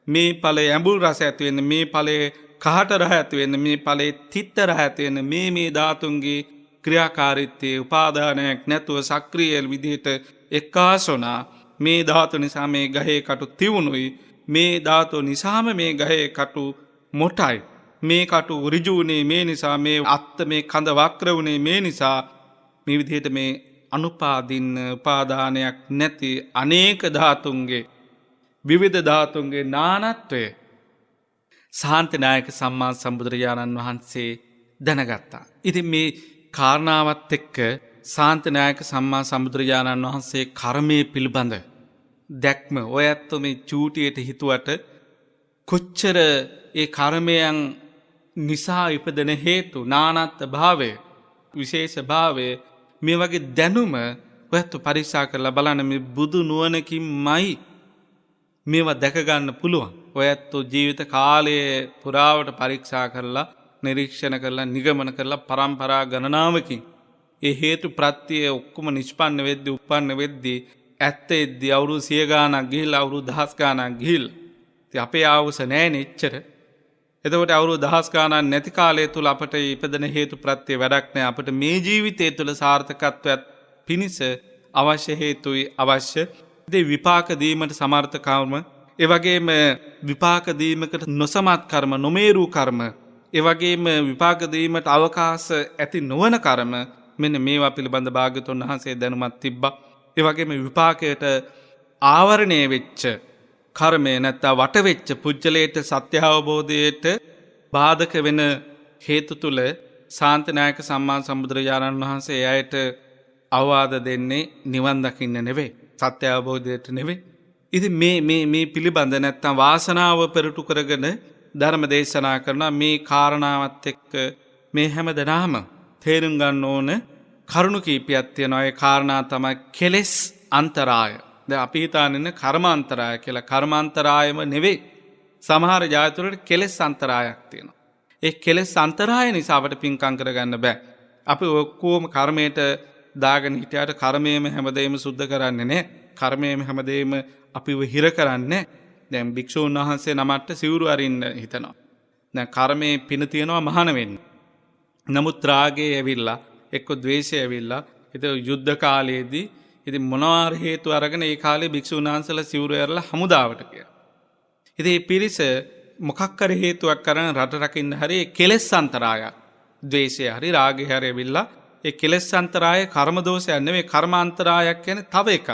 මේ ඵලයේ ඇඹුල් රස ඇති වෙන්න, මේ ඵලයේ කහට රස ඇති වෙන්න, මේ ඵලයේ තිත්ත රස ඇති වෙන්න, මේ ධාතුන්ගේ ක්‍රියාකාරීත්වයේ උපාදානයක් නැතුව සක්‍රීය විදිහට එක්කාසුණා. මේ ධාතු නිසා මේ ගහේ කටු තිවුණුයි, මේ ධාතු නිසාම මේ ගහේ කටු මොටයි, මේ කටු ඍජුුනේ මේ නිසා, මේ අත්ත මේ කඳ වක්‍ර වුනේ මේ නිසා. මේ විදිහට මේ අනුපාදින්න උපාදානයක් නැති අනේක ධාතුන්ගේ, විවිධ ධාතුන්ගේ නානත්වය ශාන්තිනායක සම්මා සම්බුදුරජාණන් වහන්සේ දැනගත්තා. ඉතින් මේ කාරණාවත් එක්ක ශාන්තිනායක සම්මා සම්බුදුරජාණන් වහන්සේ කර්මයේ පිළිබඳ දැක්ම ඔය ඇත්තෝ මේ චූටියට හිතුවට කොච්චර ඒ කර්මයන් නිසා ඉපදෙන හේතු, නානත් භාවය, විශේෂ භාවය, මේ වගේ දැනුම ඔයත් පරීක්ෂා කරලා බලන්න. මේ බුදු නුවණකින්මයි මේවා දැක ගන්න පුළුවන්. ඔයත් ජීවිත කාලයේ පුරාවට පරීක්ෂා කරලා, නිරීක්ෂණ කරලා, නිගමන කරලා පරම්පරා ගණනාවකින් ඒ හේතු ප්‍රත්‍ය ඔක්කොම නිෂ්පන්න වෙද්දී, උප්පන්න වෙද්දී, ඇත්තෙද්දී අවුරුදු 100 ගාණක් ගිහිල්ලා, අවුරුදු 1000 ගාණක් ගිහිල්ලා. ඉතින් අපේ ආවුස නැහැනේ එච්චර. එතකොට අවුරුදු 1000 ගාණක් නැති කාලය තුල අපට ඉපදෙන හේතු ප්‍රත්‍ය වැඩක් නැහැ. අපිට මේ ජීවිතය තුළ සාර්ථකත්වයක් පිණිස අවශ්‍ය හේතුයි අවශ්‍ය දේ විපාක දීමට සමර්ථ කර්ම, ඒ වගේම විපාක දීමකට නොසමත් කර්ම, නොමේරු කර්ම, ඒ වගේම විපාක දීමට අවකාශ ඇති නොවන කර්ම, මෙන්න මේවා පිළිබඳ භාග්‍යවතුන් වහන්සේ දැනුමක් තිබ්බා. ඒ වගේම විපාකයට ආවරණය වෙච්ච කර්මය නැත්නම් වට වෙච්ච පුජ්‍යලයට සත්‍ය අවබෝධයට බාධක වෙන හේතු තුල ශාන්තිනායක සම්මා සම්බුදුරජාණන් වහන්සේ එයට අවවාද දෙන්නේ නිවන් දකින්න නෙවෙයි, සත්‍ය අවබෝධයට නෙවෙයි. ඉතින් මේ පිළිබඳ නැත්නම් වාසනාව පෙරටු කරගෙන ධර්ම දේශනා කරන මේ කාරණාවත් එක්ක මේ හැම දෙනාම තේරුම් ගන්න ඕන කරුණු කීපයක් තියෙනවා. ඒ කාරණා තමයි කෙලෙස් අන්තරාය. දැන් අපි හිතාන්නේ කර්මාන්තරාය කියලා. කර්මාන්තරායම නෙවෙයි. සමහර ජාතිවල කෙලෙස් අන්තරායක් තියෙනවා. ඒ කෙලෙස් අන්තරාය නිසා අපට පින්කම් කරගන්න බෑ. අපි ඔක්කොම කර්මයට දාගෙන හිටියට කර්මයේම හැමදේම සුද්ධ කරන්නේ නැහැ. කර්මයේම හැමදේම අපිව හිර කරන්නේ. දැන් භික්ෂුන් වහන්සේ නමට සිවුරු අරින්න හිතනවා. දැන් කර්මයේ පින තියනවා මහාන වෙන්න. නමුත් රාගය ඇවිල්ලා එක්ක ද්වේෂය ඇවිල්ලා ඉතින් යුද්ධ කාලයේදී ඉතින් මොනවාර හේතු අරගෙන ඒ කාලේ භික්ෂුන් වහන්සේලා සිවුරු ඇරලා හමුදාවට ගියා. ඉතින් මේ පිරිස මොකක් කර හේතුවක් කරන රට රකින්න හරි කෙලෙස් අන්තරායක්. ද්වේෂය හරි රාගය හරි ඇවිල්ලා ඒ කෙලෙස් අන්තරාය කර්ම දෝෂයක් නෙවෙයි කර්මාන්තරායක් කියන්නේ තව එකක්.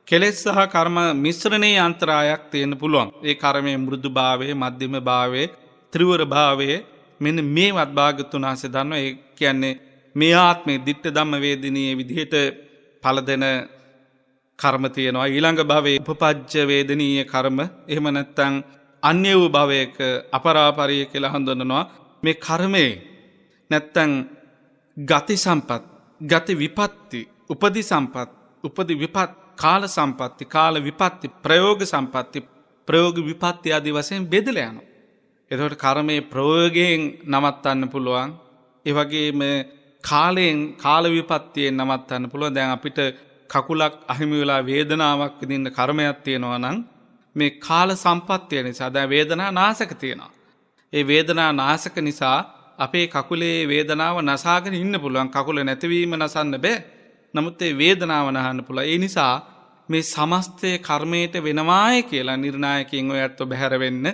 කෙලෙස් සහ කර්ම මිශ්‍රණයේ අන්තරායක් තියෙන්න පුළුවන්. ඒ කර්මයේ මෘදුභාවයේ, මධ්‍යම භාවයේ, ත්‍රිවර භාවයේ මෙන්න මේවත් භාගතුන් වහන්සේ දන්නවා. ඒ කියන්නේ මේ ආත්මේ ditta ධම්ම වේදිනී විදිහට ඵල දෙන කර්ම තියෙනවා. ඊළඟ භවයේ උපපජ්ජ වේදනීය කර්ම. එහෙම නැත්නම් අන්‍ය වූ භවයක අපරාපරිය කියලා හඳුන්වනවා. මේ කර්මේ නැත්නම් ගති සම්පත්, ගති විපatti, උපදි සම්පත්, උපදි විපත්, කාල සම්පatti, කාල විපatti, ප්‍රයෝග සම්පatti, ප්‍රයෝග විපatti ආදී වශයෙන් බෙදලා යනවා. එතකොට කර්මයේ ප්‍රයෝගයෙන් නවත්තන්න පුළුවන්. ඒ වගේම කාලයෙන් කාල විපත්තියෙන් නවත්තන්න පුළුවන්. දැන් අපිට කකුලක් අහිමි වෙලා වේදනාවක් විඳින්න කර්මයක් තියෙනවා නම් මේ කාල සම්පත්තිය නිසා දැන් වේදනා නාශක තියෙනවා. ඒ වේදනා නාශක නිසා අපේ කකුලේ වේදනාව නසාගෙන ඉන්න පුළුවන්. කකුල නැතිවීම නසන්න බෑ. නමුත් ඒ වේදනාව නහන්න පුළුවන්. ඒ නිසා මේ සමස්තය කර්මයට වෙනවාය කියලා නිර්ණායකයෙන් ඔයත් බැහැර වෙන්න.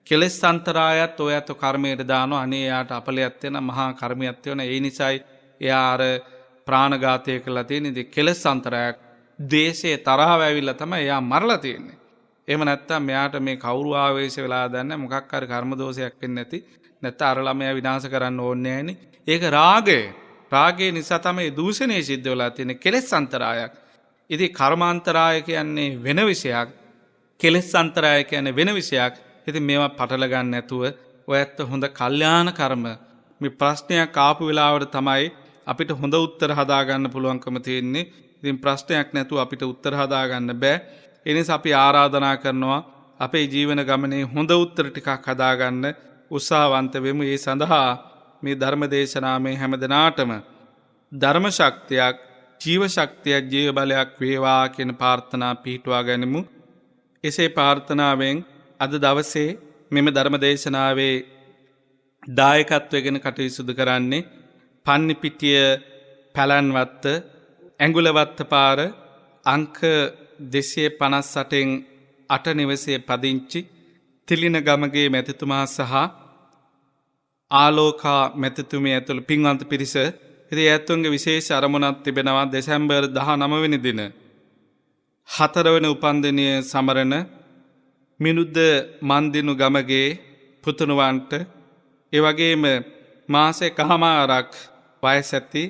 කෙලෙස් අන්තරායත් ඔයත් කර්මයට දානවා. අනේ යාට අපලයක් වෙන මහා කර්මයක් වෙන. ඒ නිසායි එයා අර ප්‍රාණඝාතය කළා තියෙන්නේ. ඉතින් කෙලෙස් අන්තරායක් ද්වේෂයේ තරහව ඇවිල්ලා තමයි එයා මරලා තියෙන්නේ. එහෙම නැත්තම් මෙයාට මේ කවුරු ආවේශ වෙලා දන්නේ මොකක් හරි කර්ම දෝෂයක් වෙන්නේ නැති. නැත්නම් අර ළමයා විනාශ කරන්න ඕනේ නැහෙනි. ඒක රාගය. රාගය නිසා තමයි දූෂණය සිද්ධ වෙලා තියෙන්නේ. කෙලෙස් අන්තරායක්. ඉතින් කර්මාන්තරාය කියන්නේ වෙන විෂයක්. කෙලෙස් අන්තරාය කියන්නේ වෙන විෂයක්. ඉතින් මේවා පටල ගන්න නැතුව ඔයත් හොඳ කල්යාණ කර්ම මේ ප්‍රශ්නයක් ආපු වෙලාවට තමයි අපිට හොඳ උත්තර හදාගන්න පුළුවන්කම තියෙන්නේ. ඉතින් ප්‍රශ්නයක් නැතුව අපිට උත්තර හදාගන්න බෑ. ඒ නිසා අපි ආරාධනා කරනවා අපේ ජීවන ගමනේ හොඳ උත්තර ටිකක් හදාගන්න උත්සාහවන්ත වෙමු. ඒ සඳහා මේ ධර්ම දේශනාවේ හැම දිනාටම ධර්ම ශක්තියක්, ජීව ශක්තියක්, ජීව බලයක් වේවා කියන ප්‍රාර්ථනා පිහිටුවා ගනිමු. එසේ ප්‍රාර්ථනාවෙන් අද දවසේ මෙම ධර්ම දේශනාවේ දායකත්වයෙන් කටයුතු සිදු කරන්නේ පන්නිපිටිය පැලන්වත්ත ඇඟුලවත්ත පාර අංක 258න් 8 නිවසේ පදිංචි තිලින ගමගේ මැතිතුමා සහ ආලෝකා මැතිතුමිය ඇතුළු පින්වන්ත පිරිස. ඉතින් ඇතුන්ගේ විශේෂ අරමුණක් තිබෙනවා. දෙසැම්බර් 19 වෙනි දින 4 වෙනි උපන්දිනය සමරන මිනුද්ද මන්දිනු ගමගේ පුතුණුවන්ට ඒ වගේම මාසෙකමාරක් වයස ඇති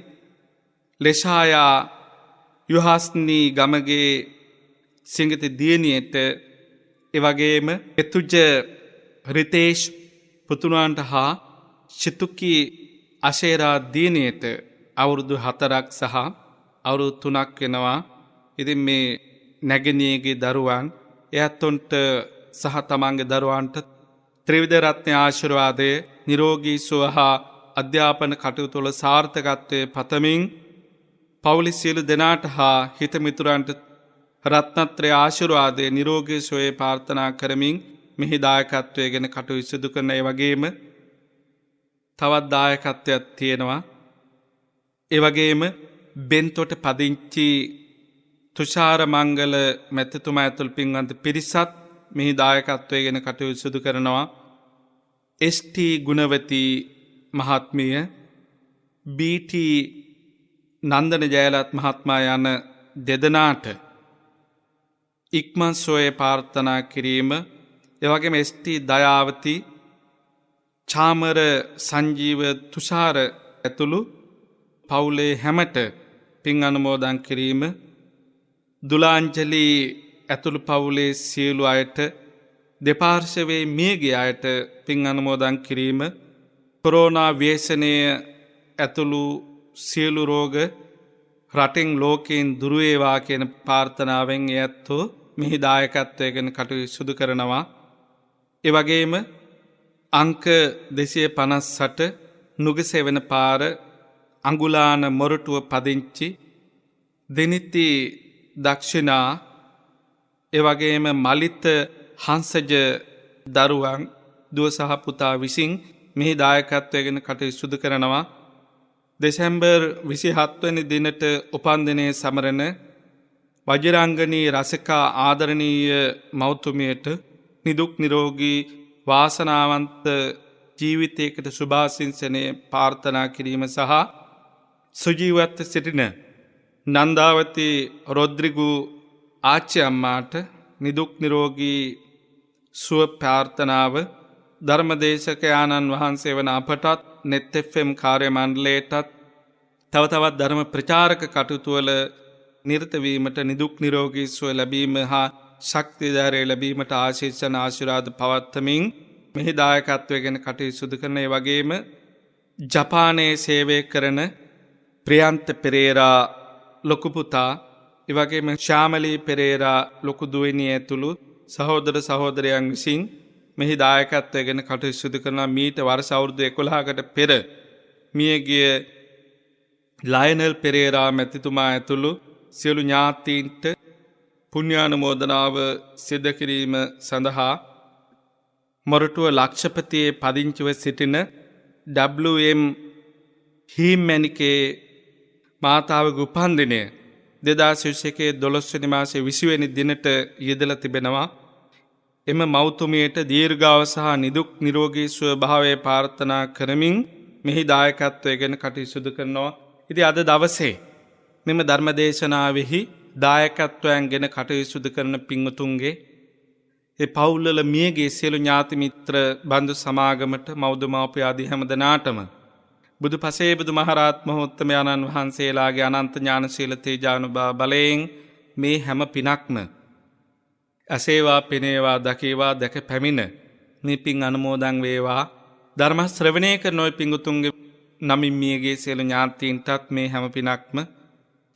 ලෙෂායා යුහස්නී ගමගේ සිංගති දියණියට ඒ වගේම එතුජ රිතේෂ් පුතුණුවන්ට හා චිතුකි අශේරා දියණියට අවුරුදු 4ක් සහ අවුරුදු 3ක් වෙනවා. ඉතින් මේ නැගණියගේ දරුවන් එයත්ොන්ට සහ තමන්ගේ දරුවන්ට ත්‍රිවිධ රත්න ආශිර්වාදයේ නිරෝගී සුව හා අධ්‍යාපන කටයුතු වල සාර්ථකත්වයේ පතමින් පවුලේ සියලු දෙනාට හා හිත මිතුරන්ට රත්නත්‍රය ආශිර්වාදයේ නිරෝගී සුවය ප්‍රාර්ථනා කරමින් මෙහි දායකත්වයේ ගැන කටයුතු සිදු කරන ඒ වගේම තවත් දායකත්වයක් තියෙනවා. ඒ වගේම බෙන්තොට පදිංචි තුෂාර මංගල මැතිතුමා ඇතුළු පින්වන්ත පිරිසත් මෙහි දායකත්වයේ ගැන කටයුතු සිදු කරනවා. එස්.ටී. ගුණවති මහත්මිය, බී.ටී. නන්දන ජයලත් මහත්මයා යන දෙදෙනාට ඉක්මන් සුවය ප්‍රාර්ථනා කිරීම, එවැගේම එස්.ටී. දයාවති, චාමර සංජීව තුෂාර ඇතුළු පවුලේ හැමට පින් අනුමෝදන් කිරීම, දුලාංජලි ඇතුළු පවුලේ සියලු අයට දෙපාර්ශවයේ මියගිය අයට පින් අනුමෝදන් කිරීම කොරෝනා ව්‍යසනය ඇතුළු සියලු රෝග රටෙන් ලෝකයෙන් දුරු වේවා කියන ප්‍රාර්ථනාවෙන් ඇත්තෝ මෙහි දායකත්වයෙන් කටයුතු සිදු කරනවා. ඒ වගේම අංක 258 නුගසෙවන පාර අඟුලාන මොරටුව පදිංචි දිනිති දක්ෂිනා ඒ වගේම මලිත හංසජ දරුවන් දුව සහ පුතා විසින් මෙහි දායකත්වයෙන් කටයුතු සිදු කරනවා. දෙසැම්බර් 27 වෙනි දිනට උපන්දිනයේ සමරන වජිරාංගනී රසිකා ආදරණීය මෞතුමියට නිදුක් නිරෝගී වාසනාවන්ත ජීවිතයකට සුභාසිංසනය ප්‍රාර්ථනා කිරීම සහ සුජීවත්ව සිටින නන්දාවති රොද්රිගු ආච්චි අම්මාට නිදුක් නිරෝගී සුව ප්‍රාර්ථනාව ධර්මදේශක ආනන් වහන්සේ වන අපටත් net fm කාර්ය මණ්ඩලයටත් තව තවත් ධර්ම ප්‍රචාරක කටයුතු වල නිරත වීමට නිදුක් නිරෝගී සුව ලැබීම හා ශක්තිය ධෛර්යය ලැබීමට ආශිර්වාද ආශිර්වාද පවත්වමින් මෙහි දායකත්වයෙන් කටයුතු සිදු කරන ඒ වගේම ජපානයේ සේවය කරන ප්‍රියන්ත පෙරේරා ලොකු පුතා ඒ වගේම ශාමලී පෙරේරා ලොකු දුවණිය ඇතුළු සහෝදර සහෝදරයන් විසින් මෙහි දායකත්වයෙන් කටයුතු සිදු කරන මීට වර්ෂ අවුරුදු 11කට පෙර මියගිය ලයනල් පෙරේරා මැතිතුමා ඇතුළු සියලු ඥාතීන්ට පුණ්‍යානුමෝදනාව සිදු කිරීම සඳහා මොරටුව ලක්ෂපතියේ පදිංචිව සිටින WM හීමැනිකේ මාතාවගේ උපන්දිනය 2021 12 වෙනි මාසයේ 20 වෙනි දිනට යෙදලා තිබෙනවා. එම මෞතුමියට දීර්ඝාව සහ නිදුක් නිරෝගී සුව භාවයේ ප්‍රාර්ථනා කරමින් මෙහි දායකත්වයෙන් කටයුතු සිදු කරනවා. ඉතින් අද දවසේ මෙම ධර්මදේශනාවෙහි දායකත්වයෙන් ගෙන කටයුතු සිදු කරන පින්වතුන්ගේ ඒ පවුල්වල මියගේ සියලු ඥාති මිත්‍ර බන්දු සමාගමට මව්දමාපිය ආදී හැම දෙනාටම බුදු පසේ බුදු මහරහත් මහෝත්තමයන්න් වහන්සේලාගේ අනන්ත ඥාන ශීල තේජානුභාව බලයෙන් මේ හැම පිනක්ම අසේවා පිනේවා දකේවා දැක පැමිණ මේ පින් අනුමෝදන් වේවා. ධර්ම ශ්‍රවණය කරන ඔය පිංගුතුන්ගේ නමින් මියගේ සියලු ඥාතීන්ටත් මේ හැම පිනක්ම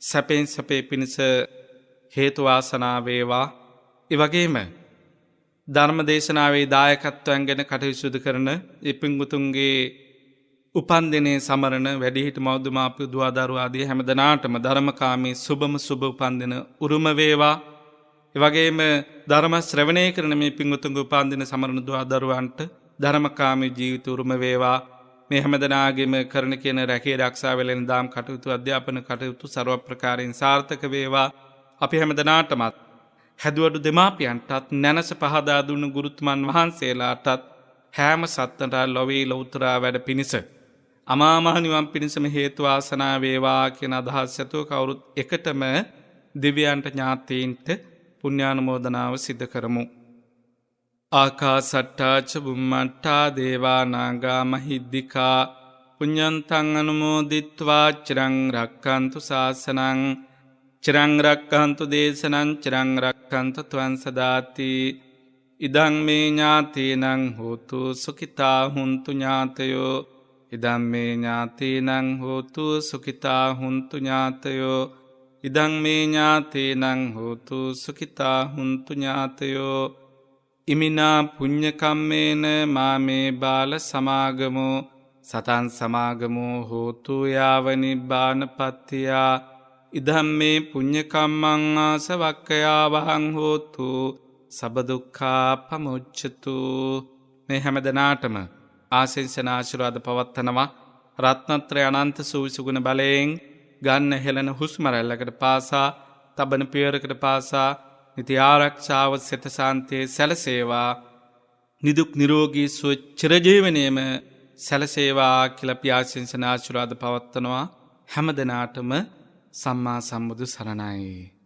සැපෙන් සැපේ පිණිස හේතු වාසනා වේවා. ඒ වගේම ධර්ම දේශනාවේ දායකත්වයෙන් ගෙන කටයුතු සිදු කරන ඒ පිංගුතුන්ගේ උපන්දිනයේ සමරන වැඩිහිටි මව්දමාපිය දුව දරුවා ආදී හැම දෙනාටම ධර්මකාමී සුබම සුබ උපන්දින උරුම වේවා. ඒ වගේම ධර්ම ශ්‍රවණය කරන මේ පින්වතුන්ගේ උපන්දින සමරන දුව දරුවන්ට ධර්මකාමී ජීවිත උරුම වේවා. මේ හැම දෙනාගේම කරන කියන රැකේ ආරක්ෂා වෙලෙන දාම් කටයුතු අධ්‍යාපන කටයුතු ਸਰව ප්‍රකාරයෙන් සාර්ථක වේවා. අපි හැම දෙනාටමත් හැදුවඩු දෙමාපියන්ටත් නැනස පහදා දුන්නු ගුරුතුමන් වහන්සේලාටත් හැම සත්නට ලොවේ ලෞතර වැඩ පිණිස අමා මහ නිවන් පිණිසම හේතු වාසනා වේවා කියන අදහස් ඇතුව කවුරුත් එකටම දිව්‍යයන්ට ඥාතීන්ට පුණ්‍යානුමෝදනාව සිදු කරමු. ආකාසට්ටා ච බුම්මට්ටා දේවා නාග මහිද්దికා පුඤ්ඤන්තං අනුමෝදිත්වා චිරං රක්ඛන්තු ශාසනං චිරං රක්ඛන්තු දේශනං චිරං රක්ඛන්තු ත්වං සදාති. ඉදං මේ ඥාතීනං හෝතු සුඛිතා හුන්තු ඥාතයෝ ඉදං මේ ඥාතීනං හෝතු සුඛිතා හුන්තු ඥාතයෝ ඉදං මේ ඥාතීනං හෝතු සුඛිතා හුන්තු ඥාතයෝ. ඉමිනා පුඤ්ඤ කම්මේන මාමේ බාල සමාගමෝ සතං සමාගමෝ හෝතු යාව නිබ්බානපත්තියා. ඉදං මේ පුඤ්ඤ කම්මං ආසවක්ඛයා වහං හෝතු සබ්බ දුක්ඛා පමුච්ඡතු. මේ හැම දිනාටම ආශිර්වාද ආශිර්වාද පවත්නවා. රත්නත්‍රය අනන්ත සූවිසුගුණ බලයෙන් ගන්න හෙළන හුස්ම රැල්ලකට පාසා තබන පියවරකට පාසා නිති ආරක්ෂාව සිත සාන්තියේ සැලසේවා. නිදුක් නිරෝගී සුව චිරජීවනයේම සැලසේවා කියලා අපි ආශිර්වාද ආශිර්වාද පවත්නවා. හැම දිනාටම සම්මා සම්බුදු සරණයි.